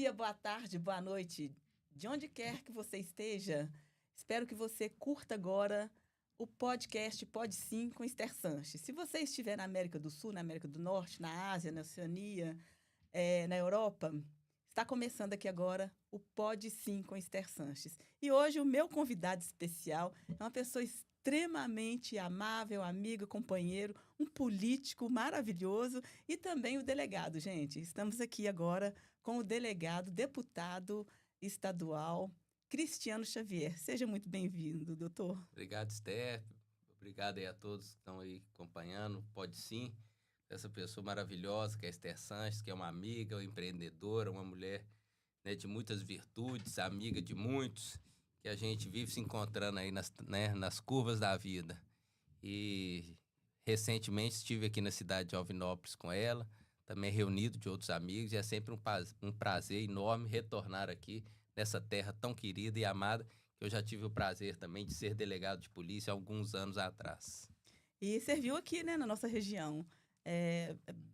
dia, boa tarde, boa noite. De onde quer que você esteja, espero que você curta agora o podcast Pode Sim com Esther Sanches. Se você estiver na América do Sul, na América do Norte, na Ásia, na Oceania, na Europa, está começando aqui agora o Pode Sim com Esther Sanches. E hoje o meu convidado especial é uma pessoa extremamente amável, amigo, companheiro, um político maravilhoso e também o delegado, gente. Estamos aqui agora com o delegado, deputado estadual, Cristiano Xavier. Seja muito bem-vindo, doutor. Obrigado, Esther. Obrigado aí a todos que estão aí acompanhando. Pode Sim, essa pessoa maravilhosa que é a Esther Sanches, que é uma amiga, uma empreendedora, uma mulher, né, de muitas virtudes, amiga de muitos, que a gente vive se encontrando aí nas curvas da vida. E recentemente estive aqui na cidade de Alvinópolis com ela, também reunido de outros amigos, e é sempre um prazer enorme retornar aqui nessa terra tão querida e amada, que eu já tive o prazer também de ser delegado de polícia há alguns anos atrás. E serviu aqui, né, na nossa região.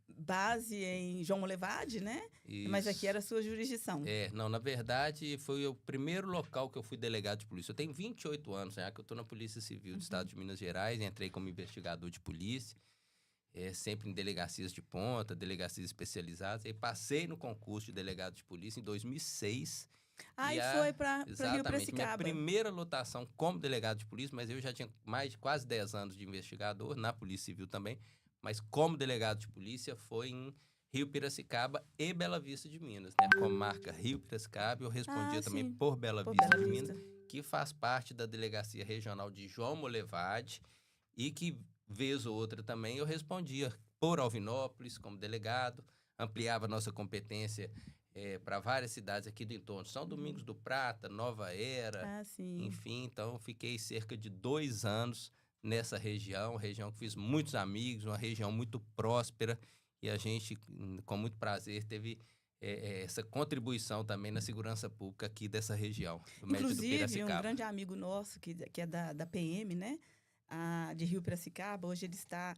Base em João Molevade, né? Mas aqui Isso. era a sua jurisdição. Não, na verdade, foi o primeiro local que eu fui delegado de polícia. Eu tenho 28 anos já que eu estou na Polícia Civil do Estado de Minas Gerais, entrei como investigador de polícia, sempre em delegacias de ponta, delegacias especializadas, e passei no concurso de delegado de polícia em 2006. E foi para Rio Exatamente, Piracicaba. minha primeira lotação como delegado de polícia, mas eu já tinha mais de quase 10 anos de investigador, na Polícia Civil também, mas como delegado de polícia foi em Rio Piracicaba e Bela Vista de Minas, né? Como marca Rio Piracicaba, eu respondia também sim, por Bela Vista de Minas, que faz parte da Delegacia Regional de João Molevade, e que, vez ou outra também, eu respondia por Alvinópolis como delegado, ampliava nossa competência para várias cidades aqui do entorno. São Domingos do Prata, Nova Era, enfim. Então, fiquei cerca de 2 anos nessa região que fiz muitos amigos, uma região muito próspera, e a gente, com muito prazer, teve essa contribuição também na segurança pública aqui dessa região, do Médio do Piracicaba. Inclusive, um grande amigo nosso, que é da PM, né? De Rio Piracicaba, hoje ele está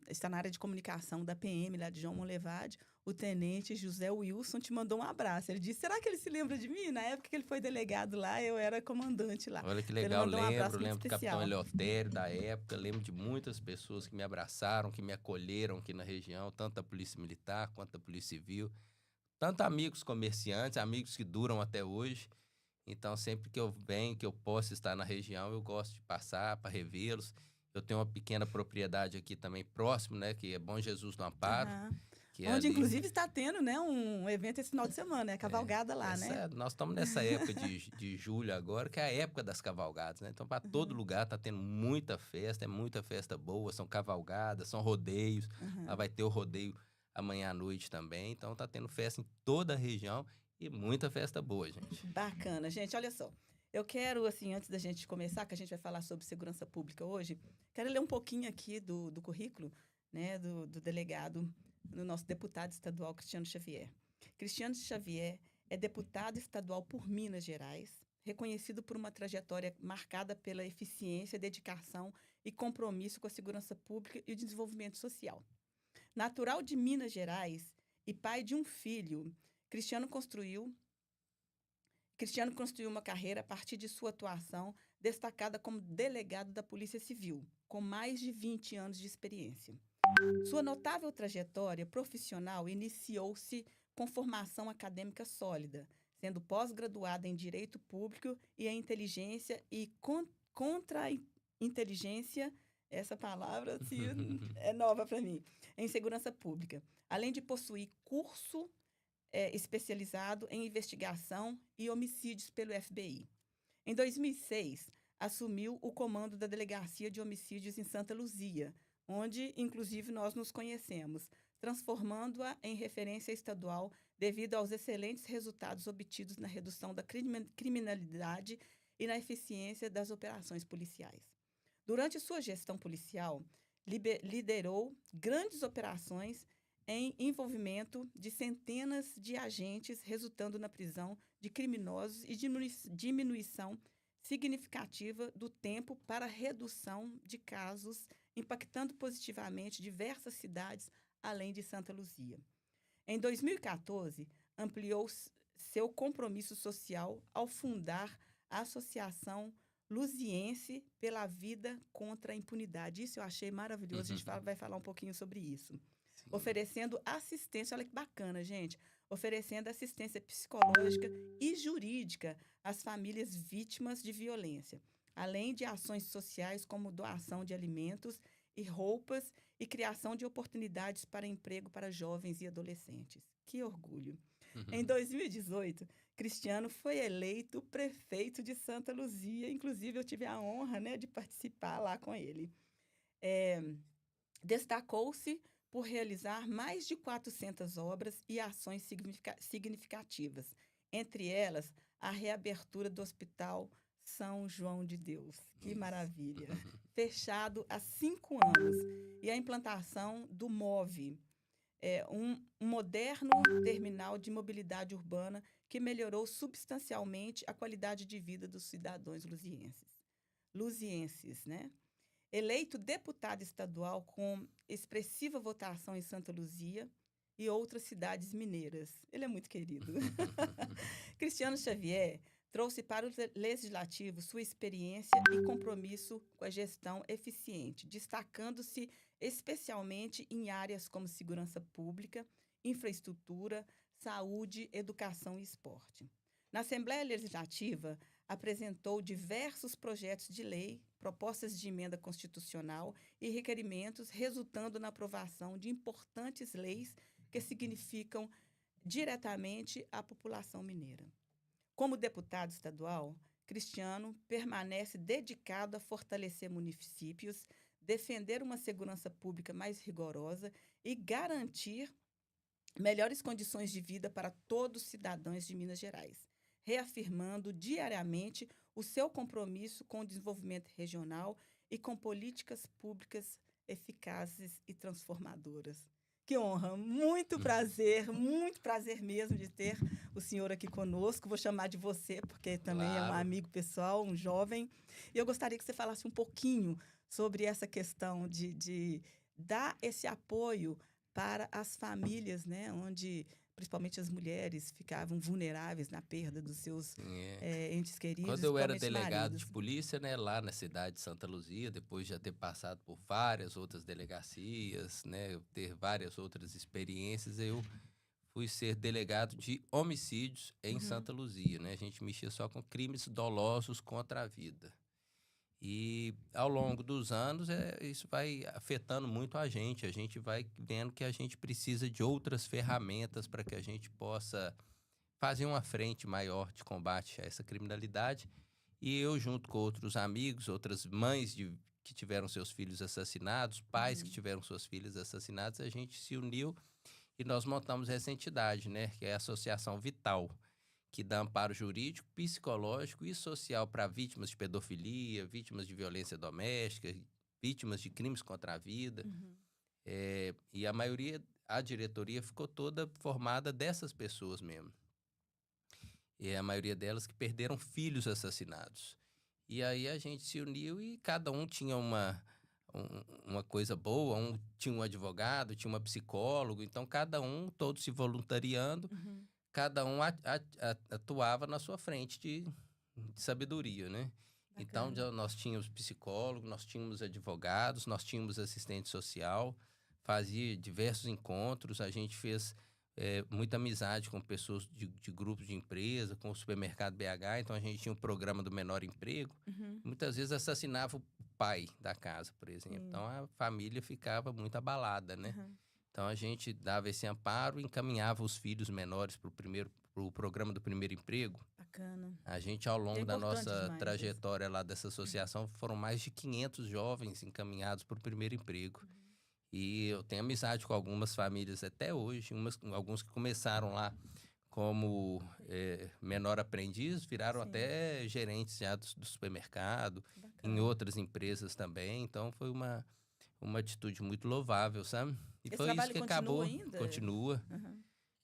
está na área de comunicação da PM, lá de João Molevade, o tenente José Wilson te mandou um abraço. Ele disse, será que ele se lembra de mim? Na época que ele foi delegado lá, eu era comandante lá. Olha que legal, lembro do capitão Eleutério da época, lembro de muitas pessoas que me abraçaram, que me acolheram aqui na região, tanto da Polícia Militar quanto da Polícia Civil, tanto amigos comerciantes, amigos que duram até hoje. Então, sempre que eu venho, que eu posso estar na região, eu gosto de passar para revê-los. Eu tenho uma pequena propriedade aqui também próximo, né? Que é Bom Jesus do Amparo. Que onde, inclusive, está tendo, né, um evento esse final de semana, a cavalgada lá, né? Nós estamos nessa época de julho agora, que é a época das cavalgadas, né? Então, para todo lugar está tendo muita festa, é muita festa boa, são cavalgadas, são rodeios. Lá vai ter o rodeio amanhã à noite também. Então, está tendo festa em toda a região e muita festa boa, gente. Bacana. Gente, olha só. Eu quero, assim, antes da gente começar, que a gente vai falar sobre segurança pública hoje, quero ler um pouquinho aqui do currículo, né, do delegado, do nosso deputado estadual, Cristiano Xavier. Cristiano Xavier é deputado estadual por Minas Gerais, reconhecido por uma trajetória marcada pela eficiência, dedicação e compromisso com a segurança pública e o desenvolvimento social. Natural de Minas Gerais e pai de um filho, Cristiano construiu uma carreira a partir de sua atuação destacada como delegado da Polícia Civil, com mais de 20 anos de experiência. Sua notável trajetória profissional iniciou-se com formação acadêmica sólida, sendo pós-graduada em Direito Público e em Inteligência e Contra-Inteligência, essa palavra é nova para mim, em Segurança Pública, além de possuir curso especializado em investigação e homicídios pelo FBI. Em 2006, assumiu o comando da Delegacia de Homicídios em Santa Luzia, onde, inclusive, nós nos conhecemos, transformando-a em referência estadual devido aos excelentes resultados obtidos na redução da criminalidade e na eficiência das operações policiais. Durante sua gestão policial, liderou grandes operações em envolvimento de centenas de agentes, resultando na prisão de criminosos e diminuição significativa do tempo para redução de casos, impactando positivamente diversas cidades, além de Santa Luzia. Em 2014, ampliou seu compromisso social ao fundar a Associação Luziense pela Vida contra a Impunidade. Isso eu achei maravilhoso, a gente vai falar um pouquinho sobre isso. Sim. Oferecendo assistência, olha que bacana, gente, oferecendo assistência psicológica e jurídica às famílias vítimas de violência, além de ações sociais como doação de alimentos e roupas e criação de oportunidades para emprego para jovens e adolescentes. Que orgulho! Em 2018, Cristiano foi eleito prefeito de Santa Luzia. Inclusive, eu tive a honra, né, de participar lá com ele. Destacou-se por realizar mais de 400 obras e ações significativas. Entre elas, a reabertura do Hospital São João de Deus. Que maravilha! Fechado há 5 anos. E a implantação do MOVE, um moderno terminal de mobilidade urbana que melhorou substancialmente a qualidade de vida dos cidadãos luzienses, né? Eleito deputado estadual com expressiva votação em Santa Luzia e outras cidades mineiras. Ele é muito querido. Cristiano Xavier trouxe para o Legislativo sua experiência e compromisso com a gestão eficiente, destacando-se especialmente em áreas como segurança pública, infraestrutura, saúde, educação e esporte. Na Assembleia Legislativa, apresentou diversos projetos de lei, propostas de emenda constitucional e requerimentos, resultando na aprovação de importantes leis que significam diretamente a população mineira. Como deputado estadual, Cristiano permanece dedicado a fortalecer municípios, defender uma segurança pública mais rigorosa e garantir melhores condições de vida para todos os cidadãos de Minas Gerais, reafirmando diariamente o seu compromisso com o desenvolvimento regional e com políticas públicas eficazes e transformadoras. Que honra, muito prazer mesmo de ter o senhor aqui conosco. Vou chamar de você, porque também é um amigo pessoal, um jovem. E eu gostaria que você falasse um pouquinho sobre essa questão de dar esse apoio para as famílias, né, onde principalmente as mulheres ficavam vulneráveis na perda dos seus entes queridos. Quando eu era delegado maridos. de polícia, né, lá na cidade de Santa Luzia, depois de já ter passado por várias outras delegacias, né, ter várias outras experiências, eu fui ser delegado de homicídios em Santa Luzia, né? A gente mexia só com crimes dolosos contra a vida. E ao longo dos anos, isso vai afetando muito a gente vai vendo que a gente precisa de outras ferramentas para que a gente possa fazer uma frente maior de combate a essa criminalidade. E eu, junto com outros amigos, outras mães que tiveram seus filhos assassinados, pais que tiveram suas filhas assassinadas, a gente se uniu e nós montamos essa entidade, né, que é a Associação Vital, que dá amparo jurídico, psicológico e social para vítimas de pedofilia, vítimas de violência doméstica, vítimas de crimes contra a vida. E a diretoria ficou toda formada dessas pessoas mesmo. E a maioria delas que perderam filhos assassinados. E aí a gente se uniu e cada um tinha uma coisa boa, um tinha um advogado, tinha uma psicóloga, então todos se voluntariando, cada um atuava na sua frente de sabedoria, né? Bacana. Então, nós tínhamos psicólogo, nós tínhamos advogados, nós tínhamos assistente social, fazia diversos encontros, a gente fez muita amizade com pessoas de grupos de empresa, com o supermercado BH, então a gente tinha um programa do menor emprego, muitas vezes assassinava o pai da casa, por exemplo, então a família ficava muito abalada, né? Então, a gente dava esse amparo e encaminhava os filhos menores para o programa do primeiro emprego. Bacana. A gente, ao longo da nossa trajetória lá dessa associação, foram mais de 500 jovens encaminhados para o primeiro emprego. E eu tenho amizade com algumas famílias até hoje, alguns que começaram lá como menor aprendiz, viraram até gerentes já do supermercado, em outras empresas também. Então, foi uma atitude muito louvável, sabe? E esse foi isso que acabou. Ainda? Continua.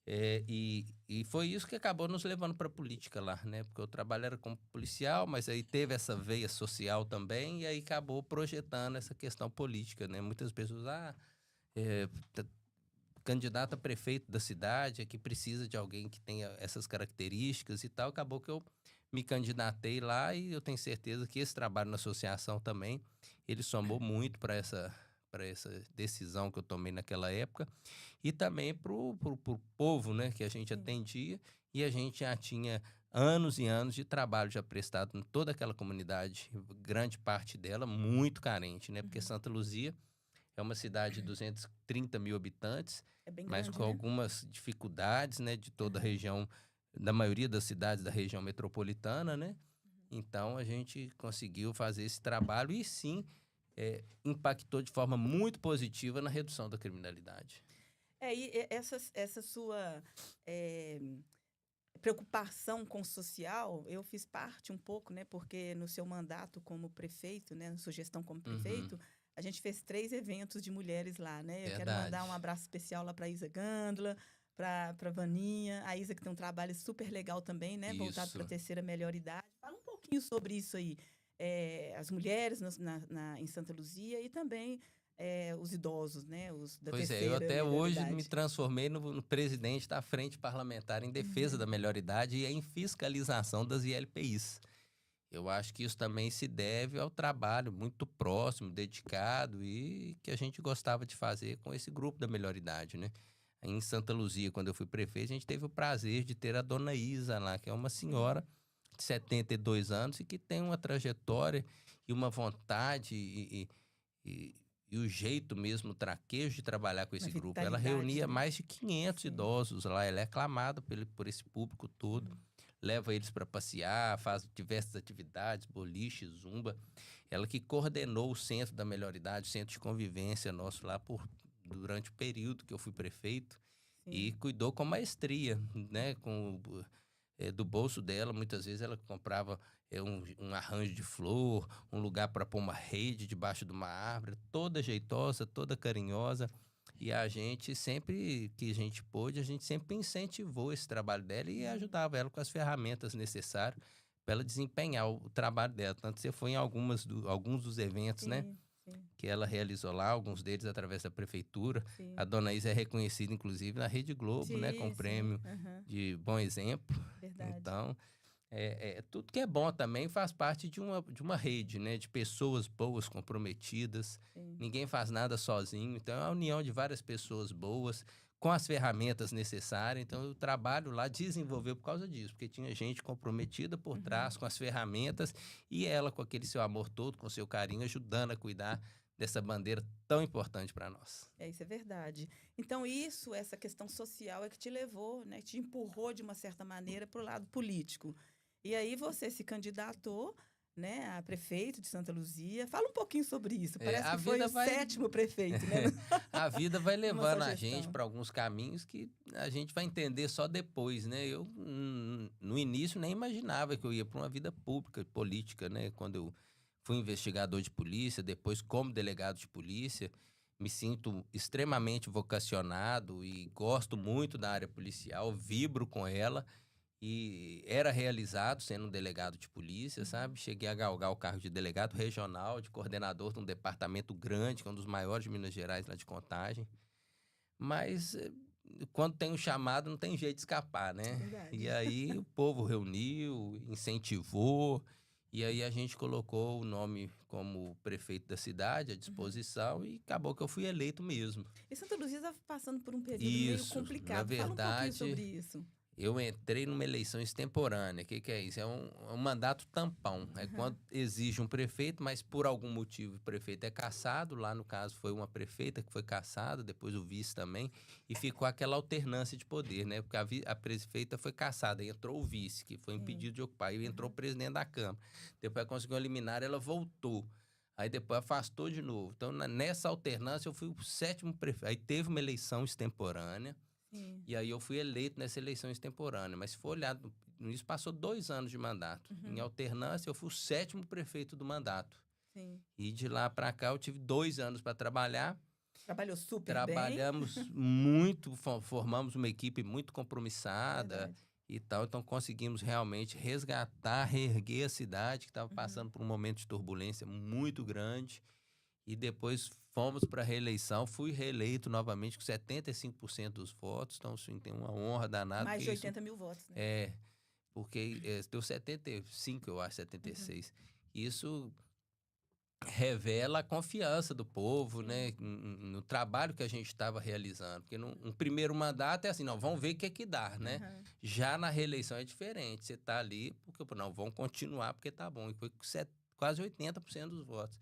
E foi isso que acabou nos levando para a política lá, né? Porque o trabalho era como policial, mas aí teve essa veia social também, e aí acabou projetando essa questão política, né? Muitas pessoas, candidato a prefeito da cidade, que precisa de alguém que tenha essas características e tal. Acabou que eu me candidatei lá e eu tenho certeza que esse trabalho na associação também, ele somou muito para essa decisão que eu tomei naquela época e também pro povo, né, que a gente Sim. atendia, e a gente já tinha anos e anos de trabalho já prestado em toda aquela comunidade, grande parte dela muito carente, né, porque Santa Luzia é uma cidade de 230 mil habitantes, É bem mas grande, com né? algumas dificuldades, né, de toda a Aham. região, da maioria das cidades da região metropolitana, né? Então a gente conseguiu fazer esse trabalho e sim impactou de forma muito positiva na redução da criminalidade. Essa sua eh, preocupação com o social, eu fiz parte um pouco, né? Porque no seu mandato como prefeito, né? Na sua gestão como Uhum, prefeito, a gente fez 3 eventos de mulheres lá, né? Eu quero verdade. mandar um abraço especial lá para Isa Gândula, para Vaninha, a Isa que tem um trabalho super legal também, né? Voltado para a Isso. terceira melhor idade. Fala um pouquinho sobre isso aí. As mulheres em Santa Luzia e também os idosos, né? Os da Pois é, eu terceira até melhor hoje me idade. transformei no presidente da Frente Parlamentar em Defesa da Melhor Idade e em fiscalização das ILPIs. Eu acho que isso também se deve ao trabalho muito próximo, dedicado e que a gente gostava de fazer com esse grupo da melhor idade, né? Em Santa Luzia, quando eu fui prefeito, a gente teve o prazer de ter a dona Isa lá, que é uma senhora Sim, de 72 anos e que tem uma trajetória e uma vontade e, e o jeito mesmo, o traquejo de trabalhar com uma esse grupo. Ela vitalidade, reunia né? mais de 500 Sim. idosos lá, ela é aclamada por esse público todo, leva eles para passear, faz diversas atividades, boliche, zumba. Ela que coordenou o Centro da Melhor Idade, o Centro de Convivência nosso lá durante o período que eu fui prefeito e Sim. cuidou com maestria, né, do bolso dela. Muitas vezes ela comprava um arranjo de flor, um lugar para pôr uma rede debaixo de uma árvore, toda jeitosa, toda carinhosa. E a gente sempre que a gente pôde, a gente sempre incentivou esse trabalho dela e ajudava ela com as ferramentas necessárias para ela desempenhar o trabalho dela. Tanto que você foi em alguns dos eventos, né, Sim, sim, que ela realizou lá, alguns deles através da prefeitura. A sim. dona Isa é reconhecida, inclusive, na Rede Globo, né, com Sim, o sim. prêmio Aham. de bom exemplo. Verdade. Então, tudo que é bom também faz parte de uma rede, né? De pessoas boas, comprometidas. Sim. Ninguém faz nada sozinho. Então, é a união de várias pessoas boas, com as ferramentas necessárias. Então, o trabalho lá desenvolveu por causa disso, porque tinha gente comprometida por Uhum. trás, com as ferramentas, e ela, com aquele seu amor todo, com seu carinho, ajudando a cuidar dessa bandeira tão importante para nós. Isso é verdade. Então, essa questão social é que te levou, né, te empurrou de uma certa maneira para o lado político. E aí você se candidatou, né, a prefeito de Santa Luzia. Fala um pouquinho sobre isso. Parece A que foi vida o vai 7º prefeito, né, A vida vai numa só levando a gente gestão. para alguns caminhos que a gente vai entender só depois, né? Eu, no início, nem imaginava que eu ia para uma vida pública, política, né? Quando eu fui investigador de polícia, depois como delegado de polícia, me sinto extremamente vocacionado e gosto muito da área policial, vibro com ela e era realizado sendo um delegado de polícia, Uhum. sabe? Cheguei a galgar o cargo de delegado regional, de coordenador de um departamento grande, que é um dos maiores de Minas Gerais, lá de Contagem. Mas quando tem um chamado, não tem jeito de escapar, É né? E verdade. aí o povo reuniu, incentivou, e aí a gente colocou o nome como prefeito da cidade à Uhum. disposição e acabou que eu fui eleito mesmo. E Santa Luzia está passando por um período meio Isso, na complicado. Fala um pouquinho verdade, sobre isso. eu entrei numa eleição extemporânea. O que é isso? É um mandato tampão. É Aham. quando exige um prefeito, mas por algum motivo o prefeito é cassado. Lá, no caso, foi uma prefeita que foi cassada, depois o vice também. E ficou aquela alternância de poder, né? Porque a prefeita foi cassada, entrou o vice, que foi Sim. impedido de ocupar, e entrou o Aham. presidente da Câmara. Depois conseguiu eliminar, ela voltou. Aí depois afastou de novo. Então, nessa alternância, eu fui o 7º prefeito. Aí teve uma eleição extemporânea. Sim. E aí eu fui eleito nessa eleição extemporânea. Mas se for olhar, isso passou 2 anos de mandato. Em Uhum. alternância, eu fui o 7º prefeito do mandato. Sim. E de lá para cá eu tive 2 anos para trabalhar. Trabalhou super bem. Trabalhamos muito, formamos uma equipe muito compromissada Verdade. e tal. Então conseguimos realmente resgatar, reerguer a cidade que estava Uhum. passando por um momento de turbulência muito grande. e depois fomos para a reeleição. Fui reeleito novamente com 75% dos votos. Então, assim, tem uma honra danada. Mais de 80 mil votos, né? Porque deu 75, eu acho, 76. Isso revela a confiança do povo, né, no trabalho que a gente estava realizando. Porque um primeiro mandato é assim, não, vamos ver o que é que dá, né? Já na reeleição é diferente. Você está ali, porque não, vamos continuar porque tá bom. E foi com quase 80% dos votos.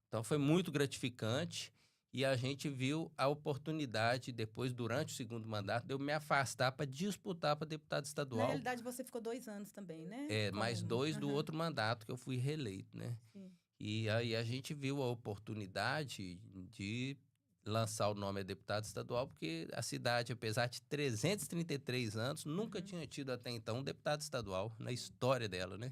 Então foi muito gratificante e a gente viu a oportunidade depois, durante o segundo mandato, de eu me afastar para disputar para deputado estadual. Na realidade, você ficou 2 anos também, né? Mais 2 do outro mandato que eu fui reeleito, né? Sim. E aí a gente viu a oportunidade de lançar o nome a deputado estadual, porque a cidade, apesar de 333 anos, nunca tinha tido até então um deputado estadual na história dela, né?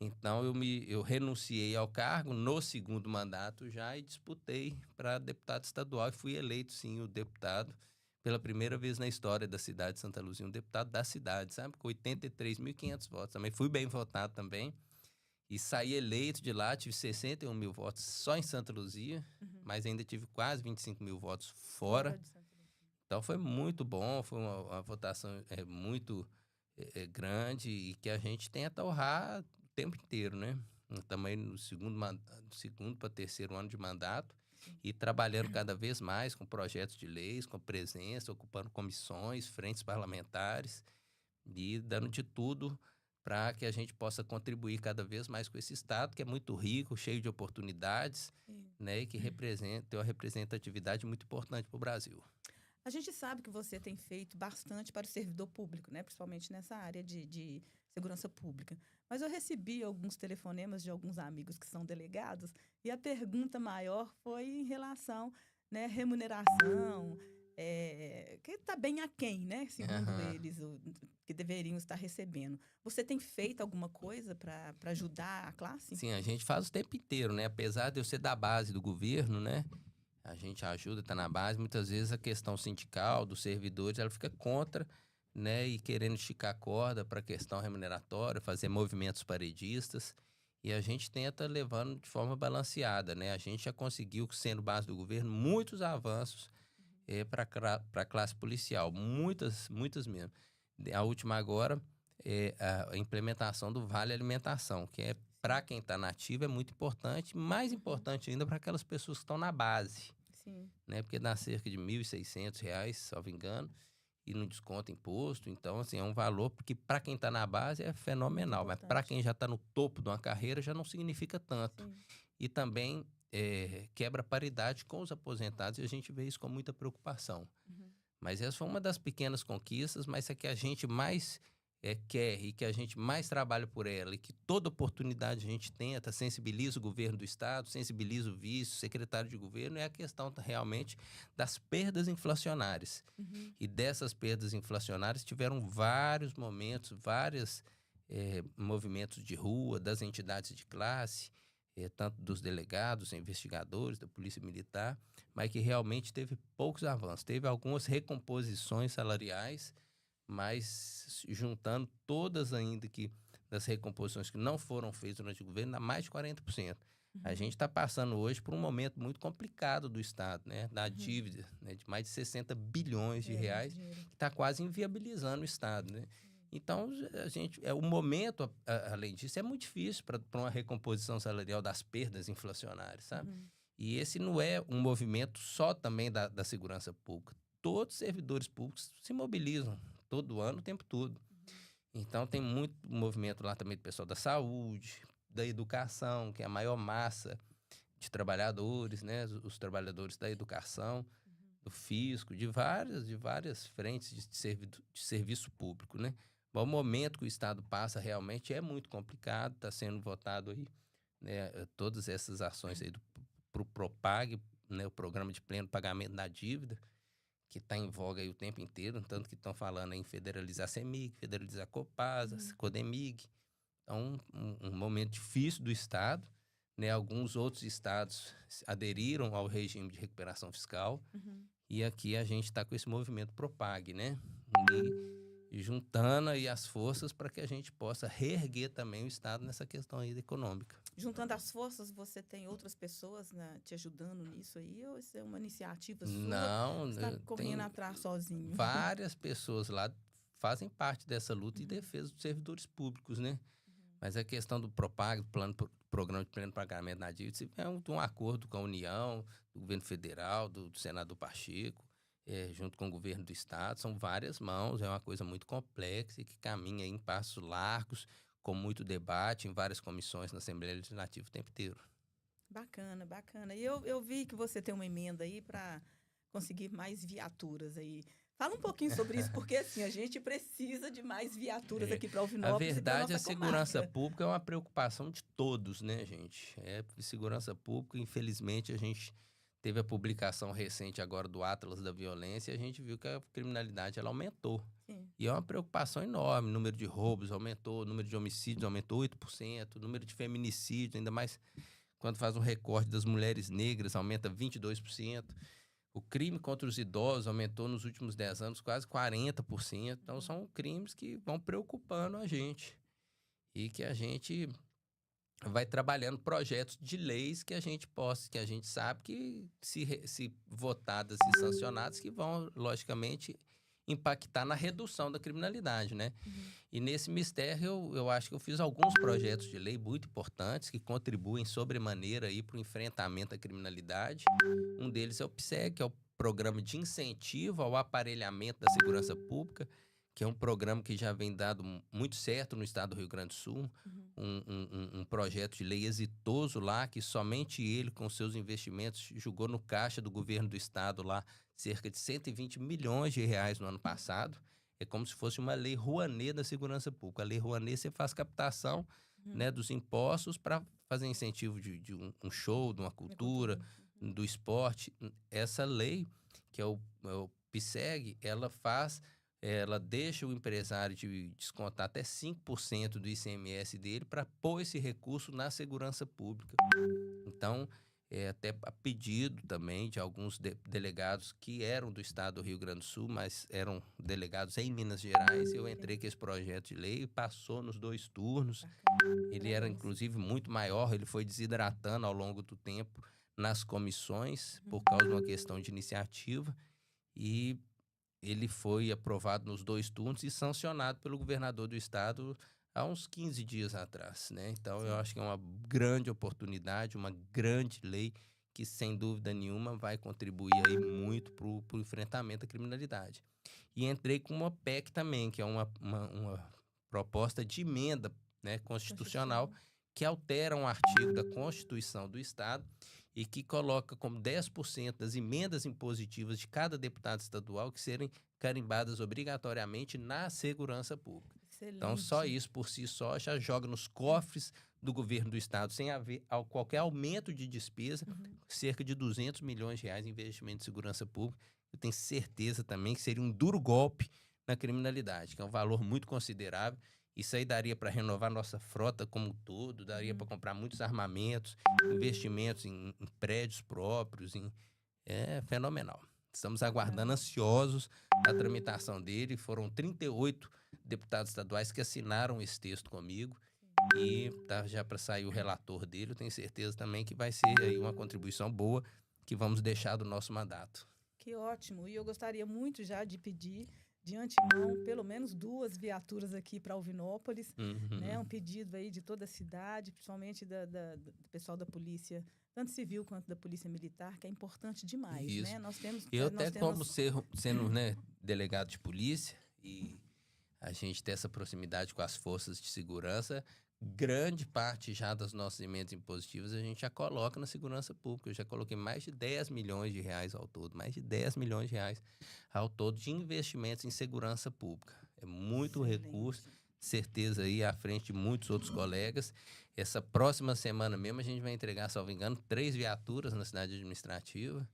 Então eu renunciei ao cargo no segundo mandato já e disputei para deputado estadual e fui eleito, sim, o deputado pela primeira vez na história da cidade de Santa Luzia, um deputado da cidade, sabe? Com 83.500 votos. Também fui bem votado também. E saí eleito de lá, tive 61 mil votos só em Santa Luzia, mas ainda tive quase 25 mil votos fora. Então foi muito bom, foi uma votação muito grande e que a gente tenta honrar o tempo inteiro, né? Também no segundo para terceiro ano de mandato e trabalhando cada vez mais com projetos de leis, com presença, ocupando comissões, frentes parlamentares e dando de tudo para que a gente possa contribuir cada vez mais com esse estado, que é muito rico, cheio de oportunidades, né, e que tem uma representatividade muito importante para o Brasil. A gente sabe que você tem feito bastante para o servidor público, né, principalmente nessa área de segurança pública. Mas eu recebi alguns telefonemas de alguns amigos que são delegados e a pergunta maior foi em relação, né, remuneração, que está bem aquém, né, segundo eles, que deveriam estar recebendo. Você tem feito alguma coisa para ajudar a classe? Sim, a gente faz o tempo inteiro, né? Apesar de eu ser da base do governo, né? A gente ajuda, está na base. Muitas vezes a questão sindical dos servidores, ela fica contra, né? E querendo esticar a corda para a questão remuneratória, fazer movimentos paredistas. E a gente tenta levando de forma balanceada, né? A gente já conseguiu, sendo base do governo, muitos avanços para a classe policial. Muitas mesmo. A última agora é a implementação do Vale Alimentação, que é para quem está na ativa é muito importante, mais importante ainda para aquelas pessoas que estão na base. Sim. Né? Porque dá cerca de R$ 1.600, salvo engano, e não desconta imposto. Então, assim, é um valor que para quem está na base é fenomenal, mas para quem já está no topo de uma carreira já não significa tanto. Sim. E também quebra paridade com os aposentados e a gente vê isso com muita preocupação. Mas essa foi uma das pequenas conquistas, mas é que a gente mais quer e que a gente mais trabalha por ela e que toda oportunidade a gente tenta, sensibiliza o governo do estado, sensibiliza o vice, o secretário de governo, é a questão realmente das perdas inflacionárias. E dessas perdas inflacionárias tiveram vários momentos, vários movimentos de rua, das entidades de classe, tanto dos delegados, investigadores, da Polícia Militar, mas que realmente teve poucos avanços. Teve algumas recomposições salariais, mas juntando todas ainda que das recomposições que não foram feitas durante o governo, dá mais de 40%. A gente está passando hoje por um momento muito complicado do Estado, né? Da dívida, né? De mais de 60 bilhões de reais, que está quase inviabilizando o Estado, né? Então, o momento, além disso, é muito difícil para uma recomposição salarial das perdas inflacionárias, sabe? E esse não é um movimento só também da segurança pública. Todos os servidores públicos se mobilizam todo ano, o tempo todo. Então, tem muito movimento lá também do pessoal da saúde, da educação, que é a maior massa de trabalhadores, né? Os trabalhadores da educação, do fisco, de várias frentes de serviço público, né? O momento que o Estado passa realmente é muito complicado, está sendo votado aí, né, todas essas ações aí pro Propag, né, o Programa de Pleno Pagamento da Dívida, que está em voga aí o tempo inteiro, tanto que estão falando em federalizar a CEMIG, federalizar a Copasa, Codemig. Então, um momento difícil do Estado, né? Alguns outros estados aderiram ao regime de recuperação fiscal, e aqui a gente está com esse movimento Propag, né? E juntando aí as forças para que a gente possa reerguer também o Estado nessa questão aí econômica. Juntando as forças, você tem outras pessoas, né, te ajudando nisso aí? Ou isso é uma iniciativa sua? Não, Você está correndo tem atrás sozinho? várias pessoas lá fazem parte dessa luta em defesa dos servidores públicos, né? Mas a questão do Propag, Programa de Pleno Pagamento na Dívida, isso é um acordo com a União, do governo federal, do senador Pacheco, junto com o governo do estado. São várias mãos, é uma coisa muito complexa e que caminha em passos largos, com muito debate em várias comissões na Assembleia Legislativa o tempo inteiro. Bacana, bacana. E eu vi que você tem uma emenda aí para conseguir mais viaturas aí. Fala um pouquinho sobre isso, porque assim, a gente precisa de mais viaturas aqui para A Alvinópolis e para verdade, nossa a segurança comarca. pública é uma preocupação de todos, né, gente? Segurança pública, infelizmente, a gente teve a publicação recente agora do Atlas da Violência e a gente viu que a criminalidade ela aumentou. Sim. E é uma preocupação enorme. O número de roubos aumentou, o número de homicídios aumentou 8%, o número de feminicídios, ainda mais quando faz um recorte das mulheres negras, aumenta 22%. O crime contra os idosos aumentou nos últimos 10 anos quase 40%. Então, são crimes que vão preocupando a gente. E que a gente vai trabalhando projetos de leis que a gente possa, que a gente sabe que, se votadas e sancionadas, que vão, logicamente, impactar na redução da criminalidade, né? E nesse mistério, eu acho que eu fiz alguns projetos de lei muito importantes que contribuem sobremaneira aí para o enfrentamento à criminalidade. Um deles é o PSEG, que é o Programa de Incentivo ao Aparelhamento da Segurança Pública, que é um programa que já vem dado muito certo no estado do Rio Grande do Sul. Um projeto de lei exitoso lá, que somente ele, com seus investimentos, jogou no caixa do governo do estado lá cerca de 120 milhões de reais no ano passado. É como se fosse uma lei Rouanet da segurança pública. A lei Rouanet, você faz captação, né, dos impostos para fazer incentivo de um show, de uma cultura, do esporte. Essa lei, que é o PSEG, ela deixa o empresário de descontar até 5% do ICMS dele para pôr esse recurso na segurança pública. Então, até a pedido também de alguns delegados que eram do estado do Rio Grande do Sul, mas eram delegados em Minas Gerais, eu entrei com esse projeto de lei e passou nos 2 turnos. Ele era, inclusive, muito maior, ele foi desidratando ao longo do tempo nas comissões, por causa de uma questão de iniciativa, e ele foi aprovado nos 2 turnos e sancionado pelo governador do estado há uns 15 dias atrás, né? Então, eu acho que é uma grande oportunidade, uma grande lei que, sem dúvida nenhuma, vai contribuir aí muito para o enfrentamento à criminalidade. E entrei com uma PEC também, que é uma proposta de emenda, né, constitucional, que altera um artigo da Constituição do Estado e que coloca como 10% das emendas impositivas de cada deputado estadual que serem carimbadas obrigatoriamente na segurança pública. Excelente. Então, só isso por si só já joga nos cofres do governo do estado, sem haver qualquer aumento de despesa, cerca de 200 milhões de reais em investimento de segurança pública. Eu tenho certeza também que seria um duro golpe na criminalidade, que é um valor muito considerável. Isso aí daria para renovar nossa frota como um todo, daria para comprar muitos armamentos, investimentos em prédios próprios. É fenomenal. Estamos aguardando ansiosos a tramitação dele. Foram 38 deputados estaduais que assinaram esse texto comigo. E tá já para sair o relator dele. Eu tenho certeza também que vai ser aí uma contribuição boa que vamos deixar do nosso mandato. Que ótimo. E eu gostaria muito já de pedir, de antemão, pelo menos 2 viaturas aqui para Alvinópolis, né? Um pedido aí de toda a cidade, principalmente do pessoal da polícia, tanto civil quanto da polícia militar, que é importante demais, Isso. né? Nós temos, Eu nós até temos... sendo, né, delegado de polícia e a gente ter essa proximidade com as forças de segurança, grande parte já das nossas emendas impositivas a gente já coloca na segurança pública. Eu já coloquei mais de 10 milhões de reais ao todo, mais de 10 milhões de reais ao todo de investimentos em segurança pública. É muito recurso, certeza aí à frente de muitos outros colegas. Essa próxima semana mesmo a gente vai entregar, salvo engano, 3 viaturas na cidade administrativa,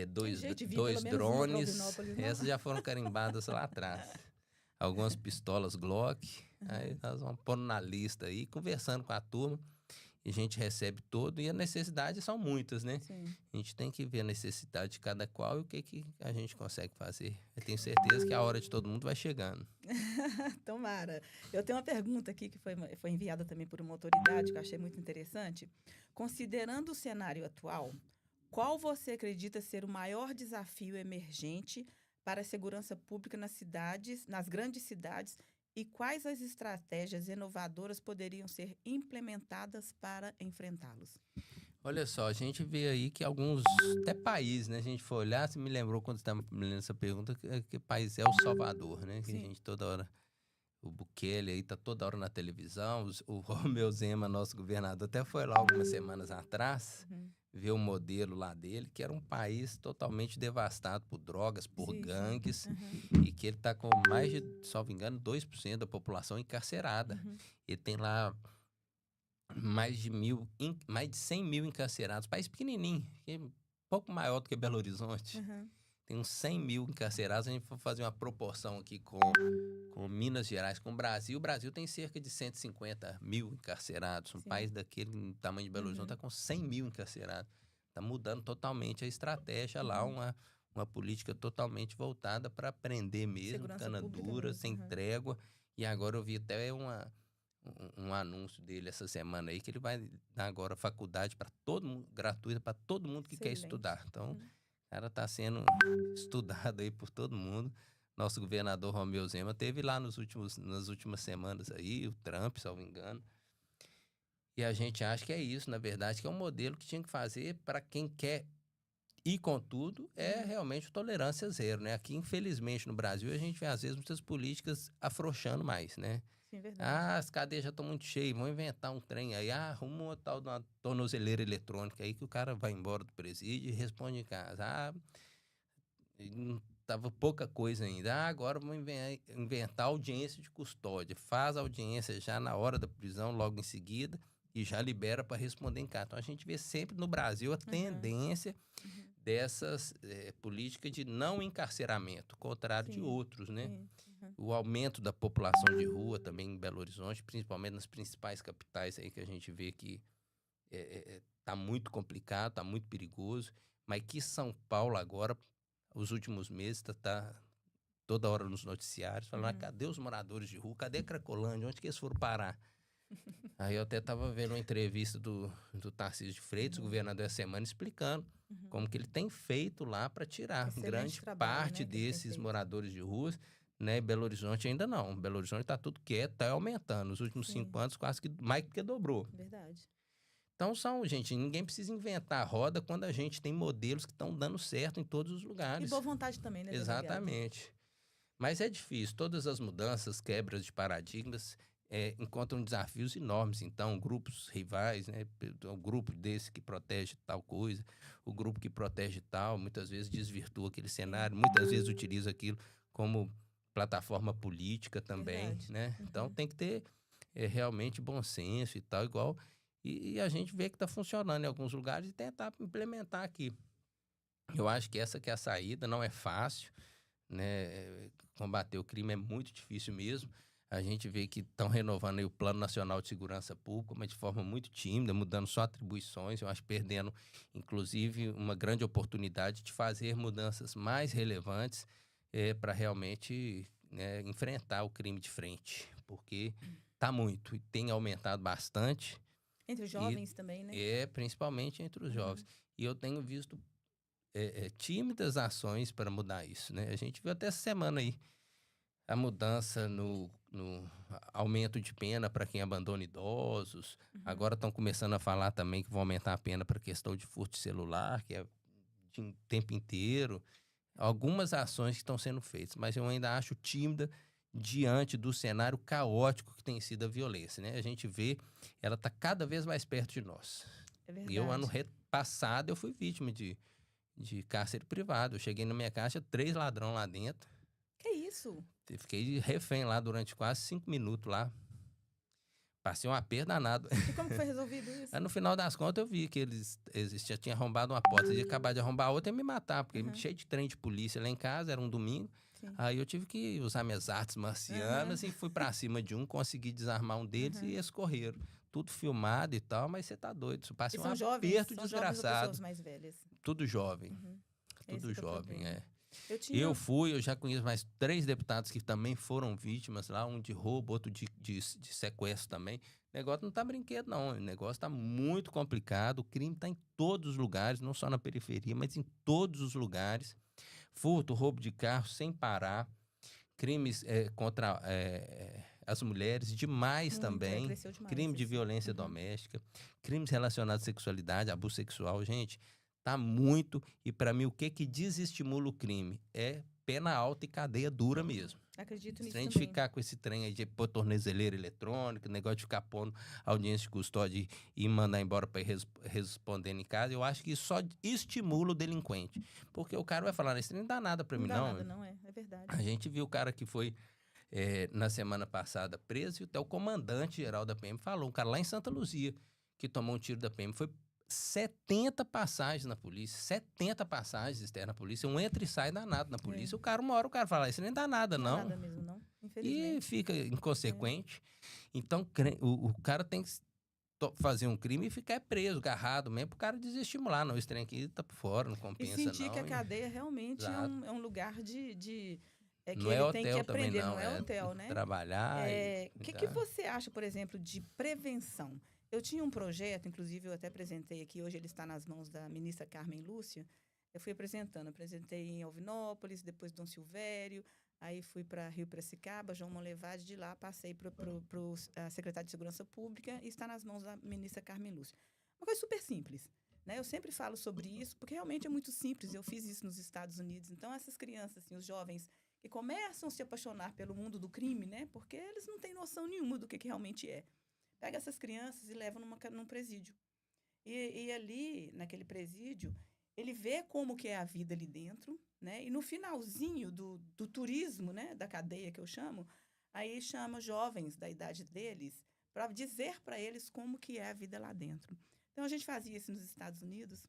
2 drones. Essas já foram carimbadas lá atrás. Algumas pistolas Glock. Aí nós vamos pôr na lista aí, conversando com a turma. e a gente recebe todo, e as necessidades são muitas, né? Sim. A gente tem que ver a necessidade de cada qual e o que a gente consegue fazer. Eu tenho certeza que a hora de todo mundo vai chegando. Tomara. Eu tenho uma pergunta aqui que foi enviada também por uma autoridade que eu achei muito interessante. Considerando o cenário atual, qual você acredita ser o maior desafio emergente para a segurança pública nas grandes cidades, e quais as estratégias inovadoras poderiam ser implementadas para enfrentá-los? Olha só, a gente vê aí que alguns, até países, né? A gente foi olhar, você me lembrou quando você estava me lendo essa pergunta, que país é o Salvador, né? Que a Sim. gente toda hora, o Bukele aí tá toda hora na televisão, o Romeu Zema, nosso governador, até foi lá algumas semanas atrás, ver o modelo lá dele, que era um país totalmente devastado por drogas, por Sim, gangues, sim. e que ele tá com mais de, salvo engano, 2% da população encarcerada. Ele tem lá mais de 100 mil encarcerados. País pequenininho, um pouco maior do que Belo Horizonte. Tem uns 100 mil encarcerados. A gente for fazer uma proporção aqui com Minas Gerais, com o Brasil. O Brasil tem cerca de 150 mil encarcerados. Um país daquele tamanho de Belo Horizonte está com 100 mil encarcerados. Está mudando totalmente a estratégia lá, uma política totalmente voltada para prender mesmo, Segurança cana pública dura, mesmo, sem trégua. E agora eu vi até um anúncio dele essa semana aí, que ele vai dar agora faculdade para todo mundo, gratuita para todo mundo que quer estudar. Então, o cara está sendo estudado aí por todo mundo. Nosso governador Romeu Zema teve lá nas últimas semanas aí, o Trump, se não me engano. E a gente acha que é isso, na verdade, que é um modelo que tinha que fazer para quem quer ir com tudo, é realmente o tolerância zero, né? Aqui, infelizmente, no Brasil, a gente vê, às vezes, muitas políticas afrouxando mais, né? Sim, verdade. As cadeias já estão muito cheias, vão inventar um trem aí, arruma uma tal de uma tornozeleira eletrônica aí que o cara vai embora do presídio e responde em casa. Tava pouca coisa ainda. Agora vamos inventar audiência de custódia. Faz a audiência já na hora da prisão, logo em seguida, e já libera para responder em casa. Então, a gente vê sempre no Brasil a tendência dessas políticas de não encarceramento, contrário de outros, né? O aumento da população de rua também em Belo Horizonte, principalmente nas principais capitais aí que a gente vê que tá muito complicado, tá muito perigoso, mas que São Paulo agora, os últimos meses, tá toda hora nos noticiários, falando, cadê os moradores de rua? Cadê a Cracolândia? Onde que eles foram parar? Aí eu até estava vendo uma entrevista do Tarcísio de Freitas, o governador, essa semana, explicando como que ele tem feito lá para tirar grande parte desses moradores de ruas, né? Belo Horizonte ainda não. Belo Horizonte está tudo quieto, está aumentando. Nos últimos 5 anos, quase que mais que dobrou. Verdade. Então, gente, ninguém precisa inventar a roda quando a gente tem modelos que estão dando certo em todos os lugares. E boa vontade também, né, Exatamente. Mas é difícil. Todas as mudanças, quebras de paradigmas, encontram desafios enormes. Então, grupos rivais, né? O grupo desse que protege tal coisa, o grupo que protege tal, muitas vezes desvirtua aquele cenário, muitas vezes utiliza aquilo como plataforma política também, né? Então, tem que ter realmente bom senso e tal, igual... E a gente vê que está funcionando em alguns lugares e tentar implementar aqui. Eu acho que essa que é a saída, não é fácil, né? Combater o crime é muito difícil mesmo. A gente vê que estão renovando aí o Plano Nacional de Segurança Pública, mas de forma muito tímida, mudando só atribuições. Eu acho perdendo, inclusive, uma grande oportunidade de fazer mudanças mais relevantes para realmente, né, enfrentar o crime de frente. Porque está muito e tem aumentado bastante. Entre os jovens também, né? Principalmente entre os jovens. E eu tenho visto tímidas ações para mudar isso, né? A gente viu até essa semana aí a mudança no aumento de pena para quem abandona idosos. Agora estão começando a falar também que vão aumentar a pena para questão de furto de celular, que é de tempo inteiro. Algumas ações que estão sendo feitas, mas eu ainda acho tímida diante do cenário caótico que tem sido a violência, né? A gente vê, ela está cada vez mais perto de nós. É verdade. E eu, ano passado, eu fui vítima de cárcere privado. Eu cheguei na minha caixa, 3 ladrões lá dentro. Que isso? Eu fiquei refém lá durante quase 5 minutos lá. Passei um aperto danado. E como foi resolvido isso? Aí, no final das contas, eu vi que eles já tinham arrombado uma porta. Eles iam acabar de arrombar outra e me matar, porque cheio de trem de polícia lá em casa, era um domingo. Sim. Aí eu tive que usar minhas artes marcianas e fui pra cima de um, consegui desarmar um deles e eles correram. tudo filmado e tal, mas você tá doido. Isso passa E um são jovens, aperto são jovens ou pessoas desgraçado. mais velhas? Tudo jovem, Esse tudo que é o jovem, problema. é. Eu tinha... Eu já conheço mais 3 deputados que também foram vítimas lá, um de roubo, outro de sequestro também. O negócio não tá brinquedo, não. O negócio tá muito complicado. O crime tá em todos os lugares, não só na periferia, mas em todos os lugares. Furto, roubo de carro sem parar. Crimes contra as mulheres, demais Muito, também. cresceu demais Crime de isso. violência doméstica. Crimes relacionados à sexualidade, abuso sexual. Gente, tá muito. E para mim, o que desestimula o crime? É pena alta e cadeia dura mesmo. Acredito Se nisso a gente também. ficar com esse trem aí de pôr tornezeleira eletrônica, negócio de ficar pondo audiência de custódia e mandar embora para ir respondendo em casa, eu acho que isso só estimula o delinquente. Porque o cara vai falar, isso não dá nada para Não mim, dá não. nada, não é? É verdade. A gente viu o cara que foi na semana passada preso e até o comandante-geral da PM falou, um cara lá em Santa Luzia, que tomou um tiro da PM, foi 70 passagens na polícia, 70 passagens externas na polícia, um entra e sai danado na polícia. Uma hora o cara fala, isso nem dá nada, Não dá não. nada mesmo, não. E Infelizmente. fica inconsequente. Então, o cara tem que fazer um crime e ficar preso, agarrado mesmo, pro cara desestimular. Não, esse trem aqui tá por fora, não E compensa, sentir não. que a cadeia realmente é Exato. um lugar que Não é ele tem que hotel também, aprender, não não. é É hotel, né? trabalhar e O que tá. você acha, por exemplo, de prevenção? Eu tinha um projeto, inclusive eu até apresentei aqui, hoje ele está nas mãos da ministra Carmen Lúcia. Eu fui apresentei em Alvinópolis, depois Dom Silvério, aí fui para Rio Piracicaba, João Monlevade, de lá passei para a secretária de Segurança Pública e está nas mãos da ministra Carmen Lúcia. Uma coisa super simples, né? Eu sempre falo sobre isso, porque realmente é muito simples. Eu fiz isso nos Estados Unidos. Então, essas crianças, assim, os jovens que começam a se apaixonar pelo mundo do crime, né? Porque eles não têm noção nenhuma do que realmente é. Pega essas crianças e leva num presídio. E ali, naquele presídio, ele vê como que é a vida ali dentro, né? E no finalzinho do turismo, né? Da cadeia que eu chamo, aí chama jovens da idade deles para dizer para eles como que é a vida lá dentro. Então, a gente fazia isso nos Estados Unidos.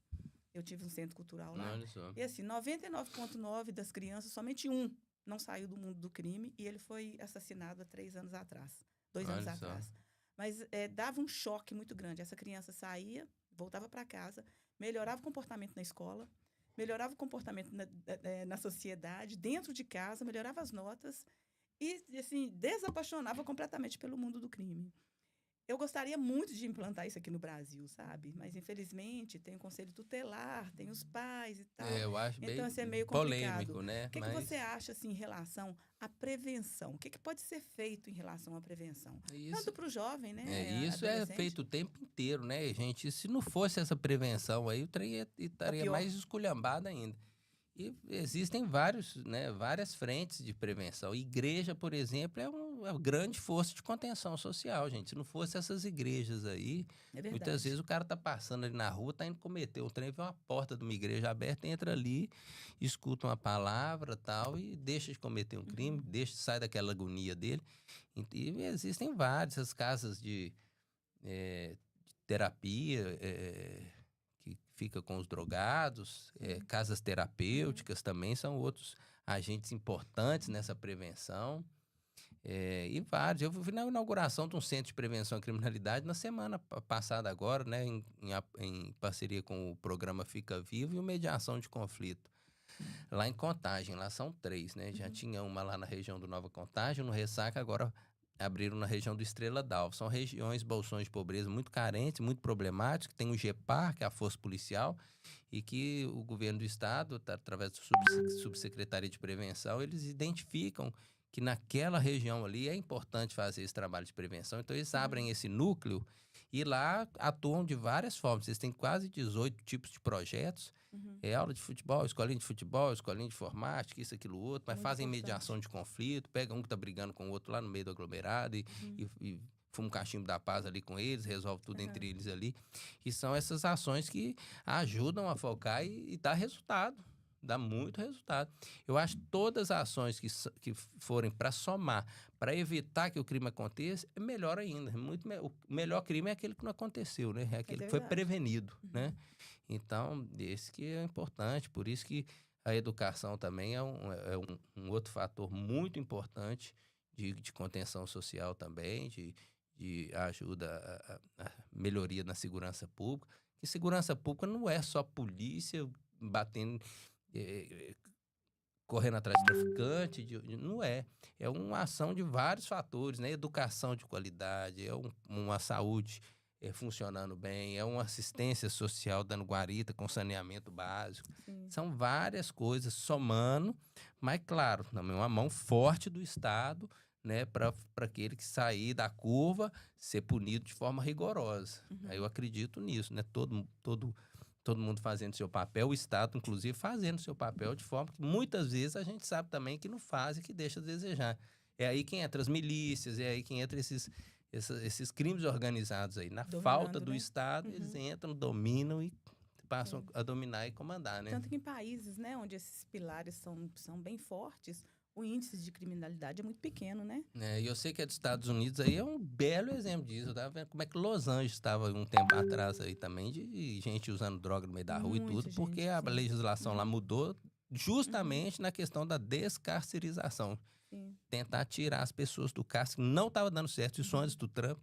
Eu tive um centro cultural lá. Olha só. E assim, 99,9% das crianças, somente um não saiu do mundo do crime e ele foi assassinado há 3 anos atrás, 2 anos Olha só. atrás. Mas dava um choque muito grande. Essa criança saía, voltava para casa, melhorava o comportamento na escola, melhorava o comportamento na sociedade, dentro de casa, melhorava as notas e, assim, desapaixonava completamente pelo mundo do crime. Eu gostaria muito de implantar isso aqui no Brasil, sabe? Mas, infelizmente, tem o conselho tutelar, tem os pais e tal. Eu acho bem Então, isso é meio complicado. polêmico, né? O que você acha, assim, em relação à prevenção? O que pode ser feito em relação à prevenção? Tanto para o jovem, né? Isso é adolescente. feito o tempo inteiro, né, gente? Se não fosse essa prevenção aí, o trem estaria pior. mais esculhambado ainda. E existem várias frentes de prevenção. Igreja, por exemplo, é uma grande força de contenção social, gente. Se não fosse essas igrejas aí, É verdade. muitas vezes o cara tá passando ali na rua, tá indo cometer um trem, vê uma porta de uma igreja aberta, entra ali, escuta uma palavra tal e deixa de cometer um crime, sai daquela agonia dele. E existem várias casas de terapia, que fica com os drogados, casas terapêuticas também são outros agentes importantes nessa prevenção. E vários. Eu fui na inauguração de um centro de prevenção à criminalidade na semana passada agora, né, em parceria com o programa Fica Vivo e o Mediação de Conflito. Lá em Contagem, lá são 3, né? Já tinha uma lá na região do Nova Contagem, no Ressaca, agora abriram na região do Estrela d'Alva. São regiões, bolsões de pobreza muito carentes, muito problemáticas, tem o GEPAR, que é a Força Policial, e que o governo do estado, através da Subsecretaria de Prevenção, eles identificam que naquela região ali é importante fazer esse trabalho de prevenção. Então, eles abrem esse núcleo e lá atuam de várias formas. Eles têm quase 18 tipos de projetos. Aula de futebol, escolinha de informática, isso, aquilo, outro. Mas Muito fazem importante. mediação de conflito, pega um que tá brigando com o outro lá no meio do aglomerado e fuma um cachimbo da paz ali com eles, resolve tudo entre eles ali. E são essas ações que ajudam a focar e dá resultado. Dá muito resultado. Eu acho que todas as ações que forem para somar, para evitar que o crime aconteça, é melhor ainda. O melhor crime é aquele que não aconteceu, né? É aquele que foi prevenido, né? Então, esse que é importante. Por isso que a educação também é um outro fator muito importante de contenção social também, de de ajuda à melhoria na segurança pública. E segurança pública não é só polícia batendo, correndo atrás de traficante, não é. É uma ação de vários fatores, né? Educação de qualidade, uma saúde funcionando bem, é uma assistência social dando guarita com saneamento básico. Sim. São várias coisas somando, mas claro, também uma mão forte do Estado, né, para aquele que sair da curva ser punido de forma rigorosa. Aí eu acredito nisso, né? Todo mundo fazendo seu papel, o Estado, inclusive, fazendo seu papel de forma que muitas vezes a gente sabe também que não faz e que deixa a desejar. É aí que entra as milícias, é aí que entra esses crimes organizados aí. Na falta do Estado, eles entram, dominam e passam a dominar e comandar, né? Tanto que em países, né, onde esses pilares são bem fortes, o índice de criminalidade é muito pequeno, né? E eu sei que é dos Estados Unidos aí, é um belo exemplo disso. Eu tava vendo como é que Los Angeles estava um tempo atrás aí também, de gente usando droga no meio da rua e tudo, porque a legislação lá mudou justamente na questão da descarcerização. Sim. Tentar tirar as pessoas do cárcere, não estava dando certo, isso antes do Trump.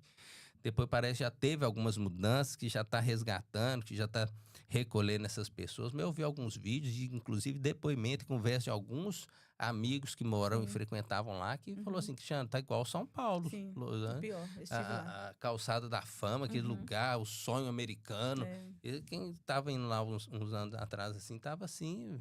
Depois parece que já teve algumas mudanças, que já está resgatando, que já está recolhendo essas pessoas. Mas eu vi alguns vídeos, inclusive depoimento, conversa de alguns amigos que moram e frequentavam lá, que falou assim, Cristiano, tá igual São Paulo. Sim, pior, a Calçada da Fama, aquele lugar, o sonho americano. E quem estava indo lá uns anos atrás, assim, estava assim,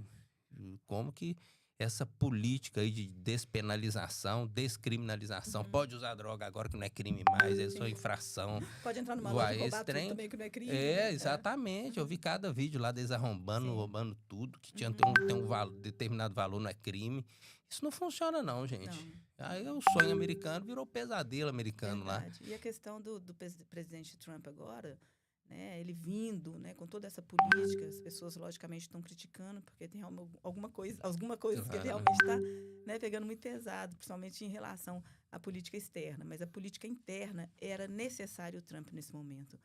como que essa política aí de despenalização, descriminalização, pode usar droga agora que não é crime mais, é só infração. Pode entrar numa loja e roubar tudo também que não é crime. Exatamente. Eu vi cada vídeo lá deles arrombando, roubando tudo, que tinha tem um determinado valor, não é crime. Isso não funciona não, gente. Aí o sonho americano virou pesadelo americano. Verdade. Lá. E a questão do presidente Trump agora, né, ele vindo, né, com toda essa política, as pessoas logicamente estão criticando porque tem alguma coisa que ele realmente está, né, pegando muito pesado, principalmente em relação à política externa, mas a política interna era necessário o Trump nesse momento,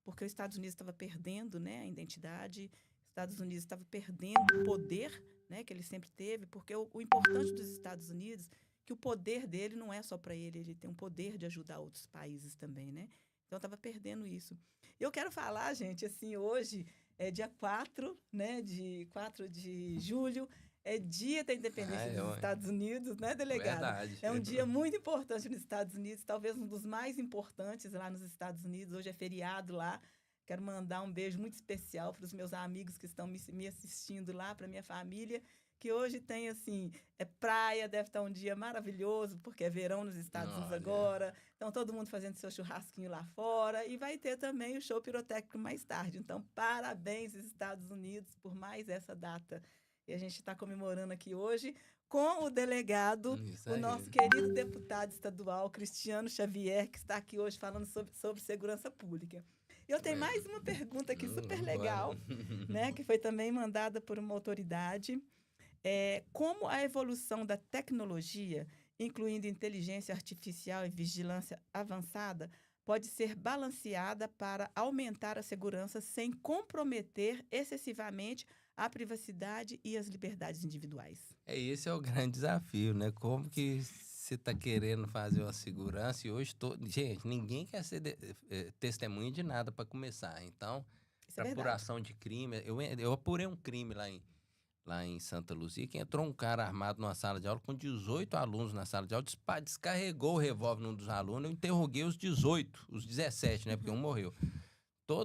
porque os Estados Unidos estava perdendo, né, a identidade, os Estados Unidos estava perdendo o poder, né, que ele sempre teve, porque o importante dos Estados Unidos que o poder dele não é só para ele tem um poder de ajudar outros países também, né? Então, estava perdendo isso. Eu quero falar, gente, assim, hoje é dia 4, né, de 4 de julho, é dia da independência dos Estados Unidos, né, delegado? Verdade. É um dia muito importante nos Estados Unidos, talvez um dos mais importantes lá nos Estados Unidos. Hoje é feriado lá. Quero mandar um beijo muito especial para os meus amigos que estão me assistindo lá, para minha família, que hoje tem, assim, praia, deve estar um dia maravilhoso, porque é verão nos Estados Unidos agora. Então, todo mundo fazendo seu churrasquinho lá fora. E vai ter também o show pirotécnico mais tarde. Então, parabéns, Estados Unidos, por mais essa data. E a gente está comemorando aqui hoje com o delegado, o nosso querido deputado estadual, Cristiano Xavier, que está aqui hoje falando sobre segurança pública. Eu tenho mais uma pergunta aqui super legal, né, que foi também mandada por uma autoridade. Como a evolução da tecnologia, incluindo inteligência artificial e vigilância avançada, pode ser balanceada para aumentar a segurança sem comprometer excessivamente a privacidade e as liberdades individuais? Esse é o grande desafio, né? Como que você está querendo fazer uma segurança e hoje... Gente, ninguém quer ser testemunha de nada para começar. Então, para apuração de crime... Eu apurei um crime lá em Santa Luzia, que entrou um cara armado numa sala de aula com 18 alunos na sala de aula, descarregou o revólver num dos alunos, eu interroguei os 17, né, porque um morreu.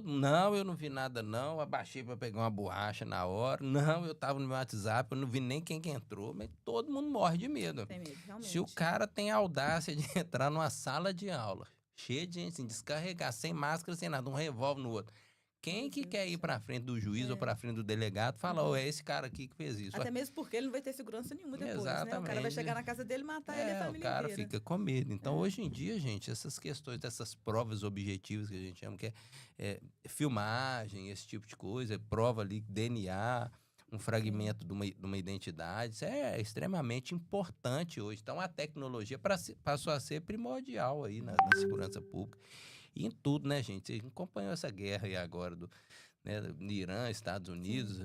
Não, eu não vi nada não, abaixei para pegar uma borracha na hora, não, eu tava no meu WhatsApp, eu não vi nem quem que entrou, mas todo mundo morre de medo. Tem medo, realmente. Se o cara tem a audácia de entrar numa sala de aula, cheia de gente, assim, descarregar, sem máscara, sem nada, um revólver no outro, quem que quer ir pra frente do juiz ou pra frente do delegado fala, é esse cara aqui que fez isso. Até mesmo porque ele não vai ter segurança nenhuma depois, exatamente, né? O cara vai chegar na casa dele e matar ele e a família inteira. O cara fica com medo. Então, hoje em dia, gente, essas questões, dessas provas objetivas que a gente chama, que é filmagem, esse tipo de coisa, prova ali, DNA, um fragmento de uma identidade, isso é extremamente importante hoje. Então, a tecnologia passou a ser primordial aí na segurança pública. E em tudo, né, gente? Você acompanhou essa guerra aí agora do Irã, Estados Unidos,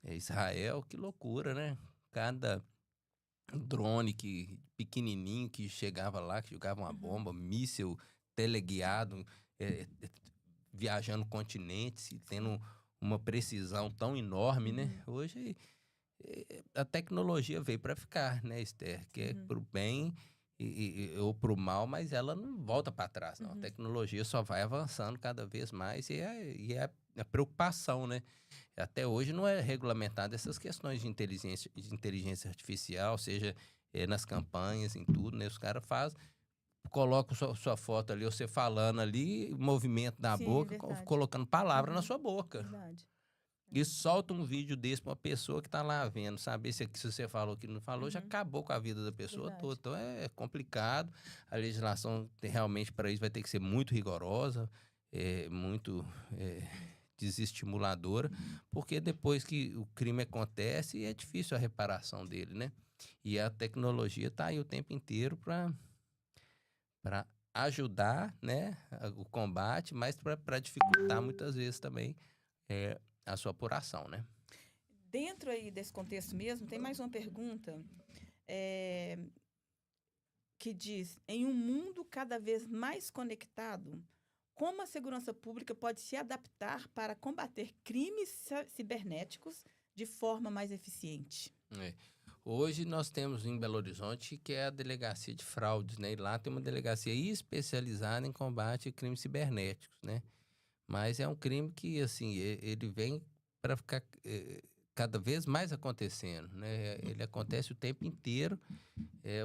Israel, que loucura, né? Cada drone pequenininho que chegava lá, que jogava uma bomba, míssil teleguiado, viajando continentes e tendo uma precisão tão enorme, né? Hoje a tecnologia veio para ficar, né, Esther? Que é pro bem ou pro mal, mas ela não volta para trás, não. A tecnologia só vai avançando cada vez mais e é a preocupação, né? Até hoje não é regulamentada essas questões de inteligência artificial, seja nas campanhas, em tudo, né? Os caras colocam sua foto ali, você falando ali, movimento da boca, colocando palavra na sua boca. Verdade. E solta um vídeo desse pra uma pessoa que tá lá vendo, saber se você falou que não falou, já acabou com a vida da pessoa toda. Então é complicado. A legislação realmente para isso vai ter que ser muito rigorosa, muito desestimuladora, porque depois que o crime acontece, é difícil a reparação dele, né? E a tecnologia tá aí o tempo inteiro para ajudar, né, o combate, mas para dificultar muitas vezes também a sua apuração, né? Dentro aí desse contexto mesmo, tem mais uma pergunta que diz: em um mundo cada vez mais conectado, como a segurança pública pode se adaptar para combater crimes cibernéticos de forma mais eficiente? Hoje nós temos em Belo Horizonte, que é a delegacia de fraudes, né? E lá tem uma delegacia especializada em combate a crimes cibernéticos, né? Mas é um crime que, assim, ele vem para ficar cada vez mais acontecendo, né? Ele acontece o tempo inteiro.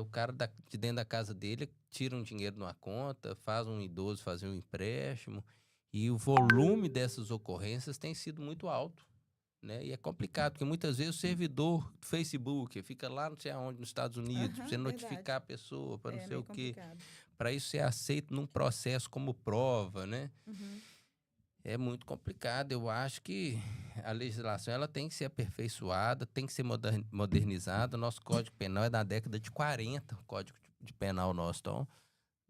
O cara de dentro da casa dele tira um dinheiro numa conta, faz um idoso fazer um empréstimo, e o volume dessas ocorrências tem sido muito alto, né? E é complicado, porque muitas vezes o servidor do Facebook fica lá não sei aonde, nos Estados Unidos, para você notificar a pessoa, para não sei o quê. Para isso ser aceito num processo como prova, né? É muito complicado. Eu acho que a legislação ela tem que ser aperfeiçoada, tem que ser modernizada. O nosso Código Penal é da década de 40, o Código de Penal nosso. Então,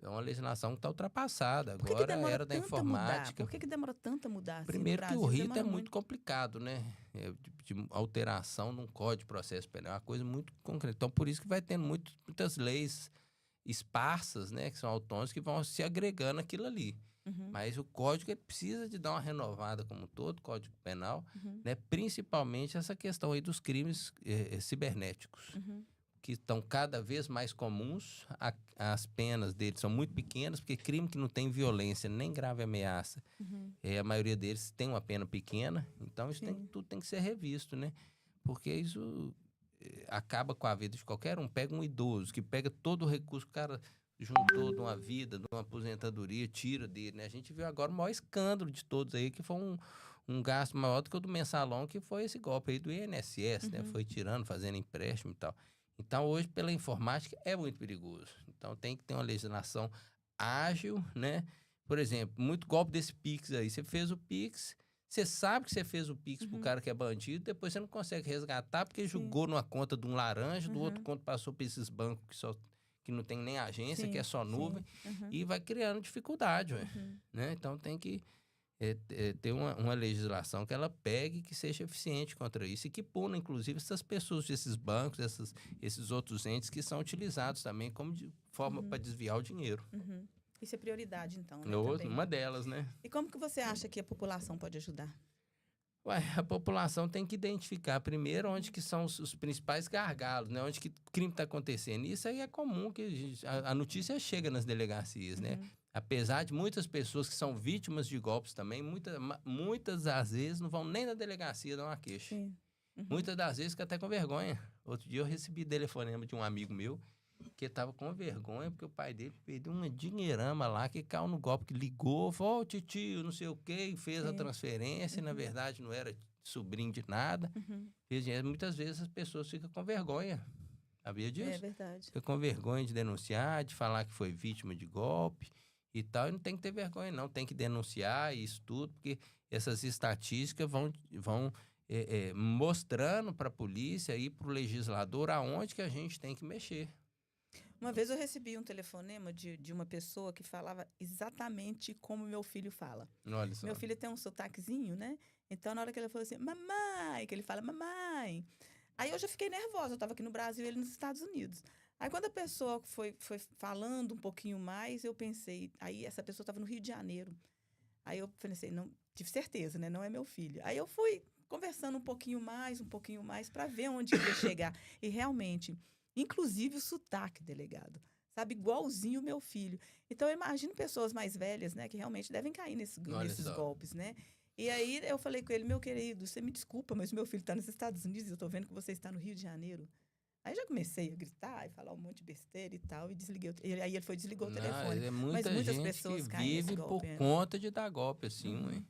é uma legislação que está ultrapassada. Agora é a era da informática. Por que demora tanto a mudar? Primeiro assim, no que o Brasil, rito é muito complicado, né? De alteração num Código de Processo Penal. É uma coisa muito concreta. Então, por isso que vai tendo muitas leis esparsas, né? Que são autônomas, que vão se agregando aquilo ali. Mas o código ele precisa de dar uma renovada como um todo, Código Penal, né? Principalmente essa questão aí dos crimes cibernéticos, que estão cada vez mais comuns. As penas deles são muito pequenas, porque crime que não tem violência nem grave ameaça, a maioria deles tem uma pena pequena. Então isso tudo tem que ser revisto, né? Porque isso acaba com a vida de qualquer um. Pega um idoso que pega todo o recurso que o cara juntou de uma vida, de uma aposentadoria, tira dele, né? A gente viu agora o maior escândalo de todos aí, que foi um gasto maior do que o do mensalão, que foi esse golpe aí do INSS, né? Foi tirando, fazendo empréstimo e tal. Então, hoje, pela informática, é muito perigoso. Então, tem que ter uma legislação ágil, né? Por exemplo, muito golpe desse Pix aí. Você fez o Pix, você sabe que você fez o Pix pro cara que é bandido, depois você não consegue resgatar porque jogou numa conta de um laranja, do outro conta passou para esses bancos que não tem nem agência, que é só nuvem, e vai criando dificuldade, né? Então tem que ter uma legislação que ela pegue, que seja eficiente contra isso e que puna, inclusive, essas pessoas, esses bancos, esses outros entes que são utilizados também como de forma para desviar o dinheiro. Isso é prioridade, então, né? Uma delas, né? E como que você acha que a população pode ajudar? A população tem que identificar primeiro onde que são os principais gargalos, né? Onde que o crime está acontecendo. Isso aí é comum, que a notícia chega nas delegacias, né? Apesar de muitas pessoas que são vítimas de golpes também, muitas das vezes não vão nem na delegacia dar uma queixa. Muitas das vezes ficam até com vergonha. Outro dia eu recebi telefonema de um amigo meu que estava com vergonha porque o pai dele perdeu uma dinheirama lá, que caiu no golpe, que ligou, falou: tio, não sei o quê, e fez a transferência, e na verdade não era sobrinho de nada. Fez dinheiro. Muitas vezes as pessoas ficam com vergonha. Sabia disso? É verdade. Fica com vergonha de denunciar, de falar que foi vítima de golpe e tal. E não tem que ter vergonha, não. Tem que denunciar isso tudo, porque essas estatísticas vão mostrando para a polícia e para o legislador aonde que a gente tem que mexer. Uma vez eu recebi um telefonema de uma pessoa que falava exatamente como meu filho fala. Olha só. Meu filho tem um sotaquezinho, né? Então, na hora que ele falou assim, mamãe, que ele fala, mamãe. Aí eu já fiquei nervosa, eu estava aqui no Brasil e ele nos Estados Unidos. Aí, quando a pessoa foi falando um pouquinho mais, eu pensei... Aí, essa pessoa estava no Rio de Janeiro. Aí, eu pensei, não, tive certeza, né? Não é meu filho. Aí, eu fui conversando um pouquinho mais, para ver onde ia chegar. E, realmente, inclusive o sotaque, delegado, sabe? Igualzinho o meu filho. Então, eu imagino pessoas mais velhas, né? Que realmente devem cair Olha nesses só. golpes, né? E aí, eu falei com ele, meu querido, você me desculpa, mas meu filho está nos Estados Unidos e eu estou vendo que você está no Rio de Janeiro. Aí já comecei a gritar e falar um monte de besteira e tal, e desliguei. Aí ele foi e desligou o Não, telefone. é Mas muita muitas gente que pessoas caem nesse vive por golpe. conta de dar golpe, assim, ué. Uhum.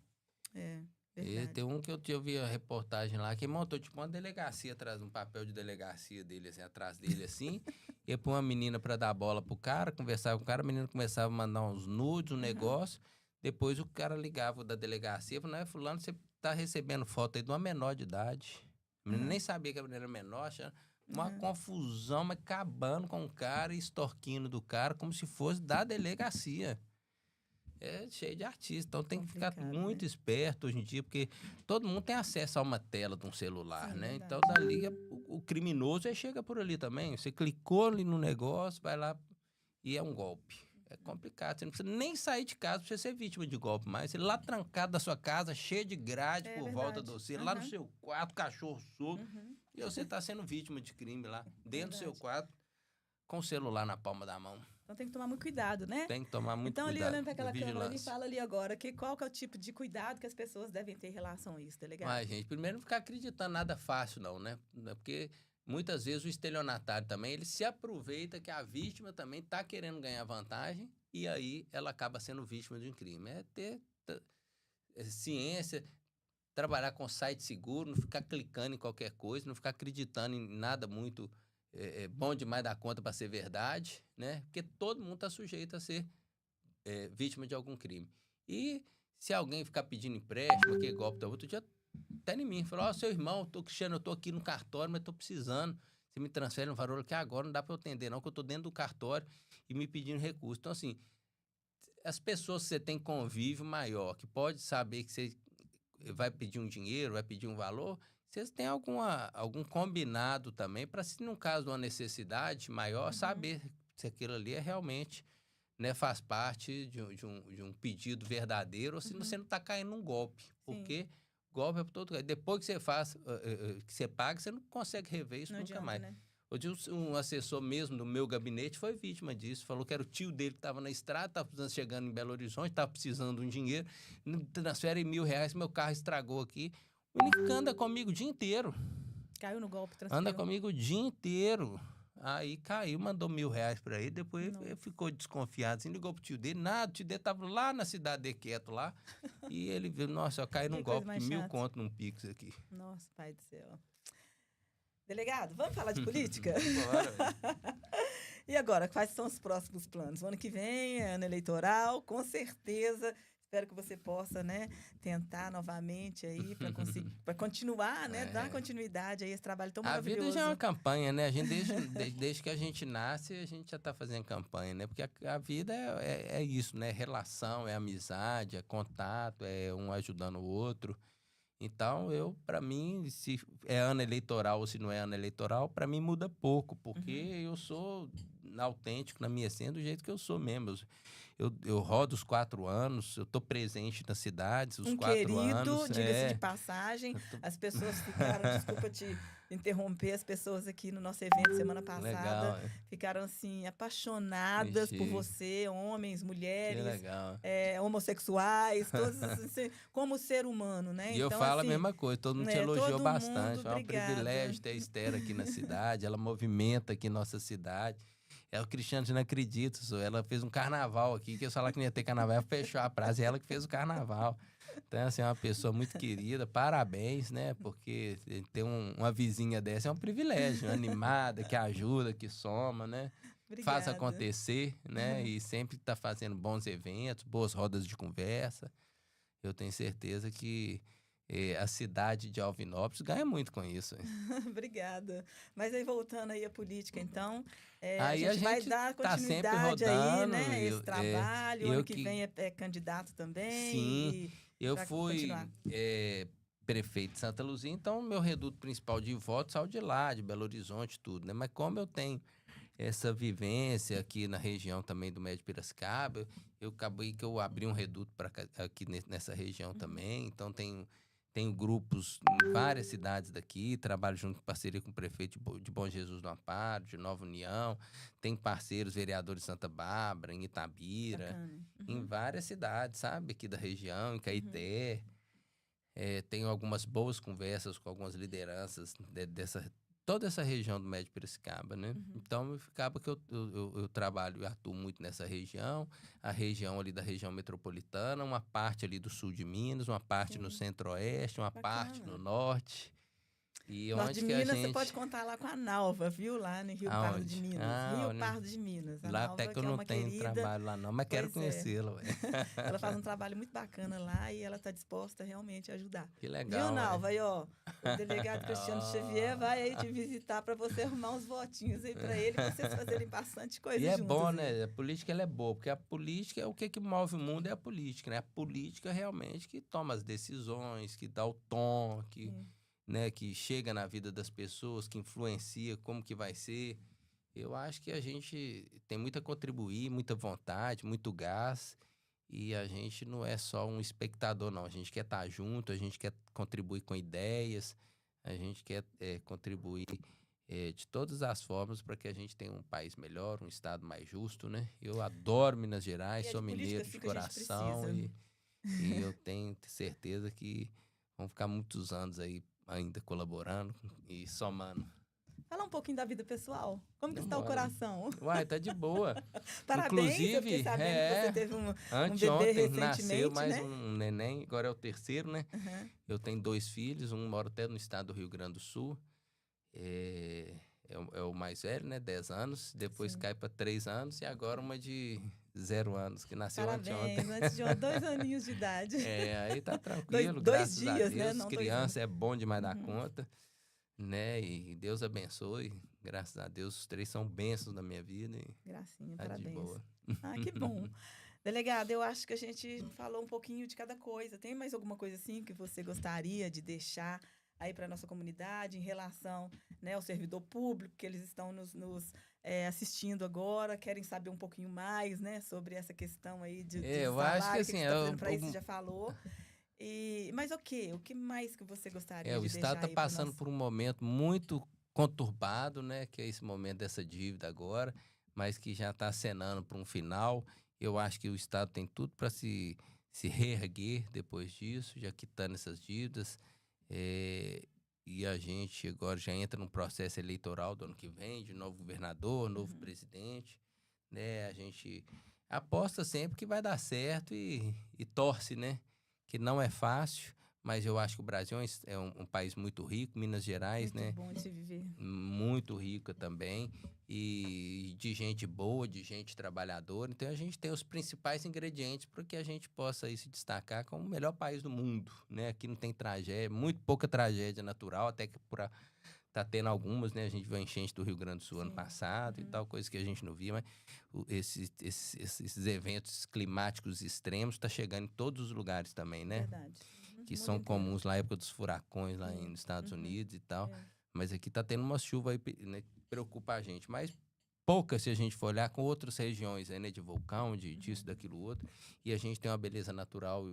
É, E tem verdade. um que eu vi a reportagem lá, que montou tipo uma delegacia atrás, um papel de delegacia dele, assim, atrás dele, assim. Ia pra uma menina pra dar bola pro cara, conversava com o cara, a menina começava a mandar uns nudes, um negócio. Depois o cara ligava da delegacia, falando, não, fulano, você tá recebendo foto aí de uma menor de idade. A menina nem sabia que a menina era menor, achando uma confusão, mas acabando com o cara e extorquindo do cara, como se fosse da delegacia. É cheio de artista, então tem que ficar Complicado, muito né? esperto hoje em dia, porque todo mundo tem acesso a uma tela de um celular, Sim, né? Então, verdade. dali, o criminoso aí chega por ali também. Você clicou ali no negócio, vai lá e é um golpe. É complicado, você não precisa nem sair de casa pra você ser vítima de golpe, mas você lá trancado da sua casa, cheio de grade É por volta de verdade. você, lá no seu quarto, cachorro solto, Uhum. e você tá sendo vítima de crime lá, dentro do seu Verdade. quarto, com o celular na palma da mão. Então tem que tomar muito cuidado, né? Tem que tomar muito Então, ali cuidado, olhando para aquela câmera, me vigilância. fala ali agora, qual que é o tipo de cuidado que as pessoas devem ter em relação a isso, delegado? Mas, gente, primeiro não ficar acreditando nada fácil, não, né? Porque muitas vezes o estelionatário também, ele se aproveita que a vítima também tá querendo ganhar vantagem e aí ela acaba sendo vítima de um crime. É ter ciência, trabalhar com site seguro, não ficar clicando em qualquer coisa, não ficar acreditando em nada muito bom demais da conta para ser verdade, né? Porque todo mundo está sujeito a ser vítima de algum crime. E se alguém ficar pedindo empréstimo, que golpe da outro dia, até em mim, falou, seu irmão, Cristiano, eu tô aqui no cartório, mas tô precisando, você me transfere um valor aqui agora, não dá para eu atender não, que eu tô dentro do cartório e me pedindo recurso. Então, assim, as pessoas que você tem convívio maior, que pode saber que você vai pedir um dinheiro, vai pedir um valor, vocês têm algum combinado também para, se no caso de uma necessidade maior, saber se aquilo ali é realmente, né, faz parte de um pedido verdadeiro ou se você não está caindo num golpe. Porque golpe é por todo lugar. Depois que você faz, que você paga, você não consegue rever isso Não nunca adianta, mais. né? Hoje um assessor mesmo do meu gabinete foi vítima disso. Falou que era o tio dele que estava na estrada, estava chegando em Belo Horizonte, estava precisando de um dinheiro. Transfere R$1.000, meu carro estragou aqui. O Nick anda comigo o dia inteiro. Caiu no golpe, Anda transferiu. comigo o dia inteiro. Aí caiu, mandou R$1.000 pra ele. Depois ele ficou desconfiado. Assim, ligou pro tio dele. Nada, o tio dele tava lá na cidade de quieto lá. E ele viu, nossa, eu caí num Que coisa golpe de mais 1.000 chata. conto num Pix aqui. Nossa, pai do céu. Delegado, vamos falar de política? Bora, velho. E agora, quais são os próximos planos? O ano que vem é ano eleitoral, com certeza. Espero que você possa, né, tentar novamente aí para conseguir, para continuar, né, dar continuidade a esse trabalho tão A maravilhoso. vida já é uma campanha, né? A gente, desde que a gente nasce, a gente já tá fazendo campanha, né? Porque a vida é isso, né? Relação, é amizade, é contato, é um ajudando o outro. Então, para mim, se é ano eleitoral ou se não é ano eleitoral, para mim muda pouco, porque eu sou autêntico na minha essência do jeito que eu sou mesmo. Eu rodo os 4 anos, eu tô presente nas cidades os 4 anos. Querido, diga-se de passagem, as pessoas ficaram, desculpa te interromper, as pessoas aqui no nosso evento semana passada Legal, ficaram assim apaixonadas por você, homens, que mulheres, legal. homossexuais, todos assim, como ser humano, né? E eu Então, falo a assim, mesma coisa, todo mundo te né, elogiou todo mundo, bastante. É um obrigada. privilégio ter a Esther aqui na cidade, ela movimenta aqui nossa cidade. É o Cristiano, você não acredita, ela fez um carnaval aqui, que eu falava que não ia ter carnaval, ela fechou a praça e ela que fez o carnaval. Então, assim, é uma pessoa muito querida, parabéns, né? Porque ter uma vizinha dessa é um privilégio, animada, que ajuda, que soma, né? Faz Obrigada. acontecer, né? E sempre está fazendo bons eventos, boas rodas de conversa. Eu tenho certeza que a cidade de Alvinópolis ganha muito com isso. Obrigada. Mas aí, voltando aí à política, então, a Aí gente vai dar tá sempre continuidade aí, rodando. né? Esse trabalho. Eu Ano que que vem é candidato também. sim, E eu para fui continuar. prefeito de Santa Luzia, então meu reduto principal de votos saiu de lá, de Belo Horizonte, tudo, né? Mas como eu tenho essa vivência aqui na região também do Médio Piracicaba. Eu acabei que eu abri um reduto aqui nessa região também, então tenho grupos em várias cidades daqui, trabalho junto em parceria com o prefeito de Bom Jesus do Amparo, de Nova União, tem parceiros vereadores de Santa Bárbara, em Itabira, em várias cidades, sabe, aqui da região, em Caeté. Tenho algumas boas conversas com algumas lideranças toda essa região do Médio Piracicaba, né? Então, acaba que eu trabalho e atuo muito nessa região, a região ali da região metropolitana, uma parte ali do sul de Minas, uma parte no centro-oeste, uma parte no norte. E Norte de onde que a Minas, gente... você pode contar lá com a Nalva, viu? Lá no Rio Pardo de Minas. Rio Pardo de Minas. A Lá Nalva, até que eu não tenho trabalho lá não, mas quero conhecê-la. Ela faz um trabalho muito bacana lá e ela está disposta realmente a ajudar. Que legal, viu, Nalva? Aí, ó, o delegado Cristiano Xavier vai aí te visitar para você arrumar uns votinhos aí para ele e vocês fazerem bastante coisa juntos. E é bom, né? A política, ela é boa, porque a política é o que move o mundo, é a política, né? A política realmente que toma as decisões, que dá o tom, né, que chega na vida das pessoas, que influencia como que vai ser. Eu acho que a gente tem muito a contribuir, muita vontade, muito gás, e a gente não é só um espectador, não. A gente quer estar junto, a gente quer contribuir com ideias, a gente quer contribuir de todas as formas para que a gente tenha um país melhor, um estado mais justo, né? Eu adoro Minas Gerais, sou mineiro de coração e eu tenho certeza que vão ficar muitos anos aí ainda colaborando e somando. Fala um pouquinho da vida pessoal. Como que está o coração? Uai, tá de boa. Parabéns, inclusive, eu fiquei sabendo que você teve um bebê recentemente, nasceu mais né? um neném, agora é o terceiro, né? Eu tenho 2 filhos, um mora até no estado do Rio Grande do Sul. É o mais velho, né? 10 anos. Depois cai para 3 anos e agora uma de 0 anos, que nasceu Parabéns, antes de 2 aninhos de idade. Aí tá tranquilo, dois graças dias, a Deus. né? Não, criança é bom demais da conta, né? E Deus abençoe. Graças a Deus, os 3 são bênçãos na minha vida. Gracinha, tá parabéns. De boa. Que bom. Delegado, eu acho que a gente falou um pouquinho de cada coisa. Tem mais alguma coisa assim que você gostaria de deixar aí para nossa comunidade em relação, né, ao servidor público, que eles estão nos assistindo agora, querem saber um pouquinho mais, né, sobre essa questão aí de eu salário, acho que assim, você está fazendo para isso, você já falou. Mas o que mais que você gostaria de o deixar Estado está aí passando por um momento muito conturbado, né, que é esse momento dessa dívida agora, mas que já está acenando para um final. Eu acho que o Estado tem tudo para se reerguer depois disso, já quitando essas dívidas. E a gente agora já entra num processo eleitoral do ano que vem, de novo governador, novo presidente, né? A gente aposta sempre que vai dar certo e torce, né? Que não é fácil, mas eu acho que o Brasil é um país muito rico, Minas Gerais, muito né? Bom de se viver. Muito rica também, e de gente boa, de gente trabalhadora. Então a gente tem os principais ingredientes para que a gente possa aí se destacar como o melhor país do mundo, né? Aqui não tem tragédia, muito pouca tragédia natural, até que tá tendo algumas, né? A gente viu a enchente do Rio Grande do Sul ano passado e tal, coisa que a gente não via, mas esses eventos climáticos extremos tá chegando em todos os lugares também, né? Verdade. Que são comuns na época dos furacões lá nos Estados Unidos e tal. Mas aqui tá tendo uma chuva aí, né, que preocupa a gente. Mas pouca, se a gente for olhar com outras regiões, né, de vulcão, disso, daquilo, outro. E a gente tem uma beleza natural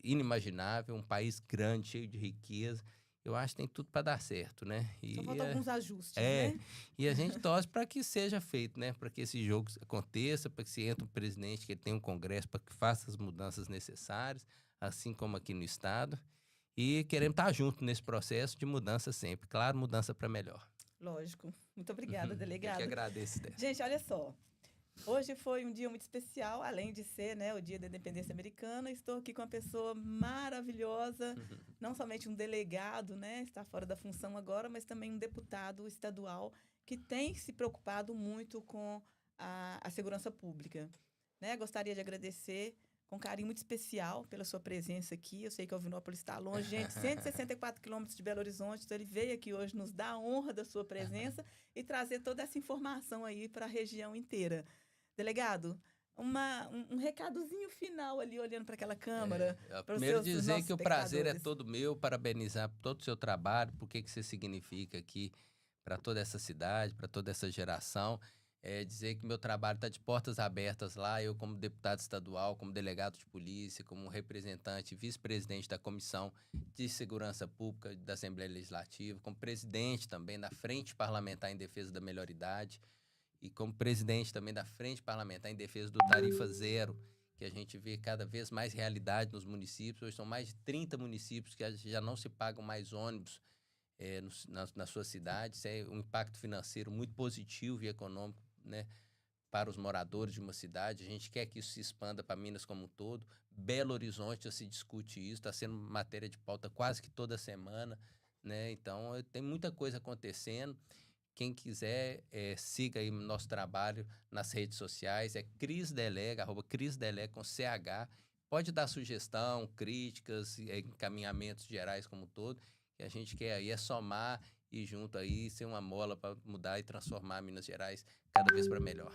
inimaginável, um país grande, cheio de riqueza. Eu acho que tem tudo para dar certo, né? Só faltam alguns ajustes, né? E a gente torce para que seja feito, né? Para que esse jogo aconteça, para que se entre um presidente, que ele tenha um congresso, para que faça as mudanças necessárias, assim como aqui no estado. E queremos estar junto nesse processo de mudança sempre. Claro, mudança para melhor. Lógico. Muito obrigada, delegado. Eu que agradeço, Esther. Gente, olha só. Hoje foi um dia muito especial, além de ser, né, o Dia da Independência Americana. Estou aqui com uma pessoa maravilhosa, não somente um delegado, né, está fora da função agora, mas também um deputado estadual que tem se preocupado muito com a segurança pública. Né? Gostaria de agradecer com um carinho muito especial pela sua presença aqui. Eu sei que Alvinópolis está longe, gente, 164 quilômetros de Belo Horizonte, então ele veio aqui hoje nos dar a honra da sua presença e trazer toda essa informação aí para a região inteira. Delegado, um recadozinho final ali, olhando para aquela câmera. Primeiro dizer que o prazer é todo meu, parabenizar por todo o seu trabalho, por que você significa aqui para toda essa cidade, para toda essa geração. Dizer que meu trabalho está de portas abertas lá, eu como deputado estadual, como delegado de polícia, como representante, vice-presidente da Comissão de Segurança Pública da Assembleia Legislativa, como presidente também da Frente Parlamentar em Defesa da Melhoridade e como presidente também da Frente Parlamentar em Defesa do Tarifa Zero, que a gente vê cada vez mais realidade nos municípios. Hoje são mais de 30 municípios que já não se pagam mais ônibus na sua cidade. Isso é um impacto financeiro muito positivo e econômico, né, para os moradores de uma cidade. A gente quer que isso se expanda para Minas como um todo. Belo Horizonte já se discute isso, está sendo matéria de pauta quase que toda semana, né? Então, tem muita coisa acontecendo. Quem quiser, siga aí o nosso trabalho nas redes sociais, Cris Delega, @CrisDelega com CH. Pode dar sugestão, críticas, encaminhamentos gerais como um todo. Que a gente quer aí somar e junto aí ser uma mola para mudar e transformar Minas Gerais cada vez para melhor.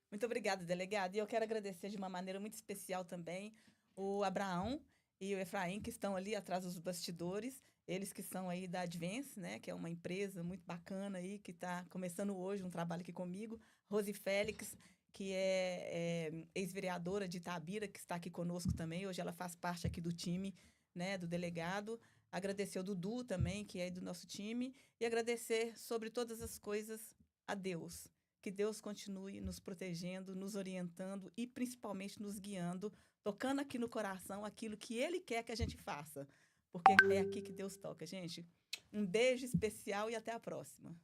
Muito obrigada, delegado. E eu quero agradecer de uma maneira muito especial também o Abraão e o Efraim, que estão ali atrás dos bastidores. Eles que são aí da Advance, né, que é uma empresa muito bacana aí, que está começando hoje um trabalho aqui comigo. Rose Félix, que é ex-vereadora de Itabira, que está aqui conosco também. Hoje ela faz parte aqui do time, né, do delegado. Agradecer ao Dudu também, que é do nosso time. E agradecer, sobre todas as coisas, a Deus. Que Deus continue nos protegendo, nos orientando e principalmente nos guiando, tocando aqui no coração aquilo que Ele quer que a gente faça. Porque é aqui que Deus toca, gente. Um beijo especial e até a próxima.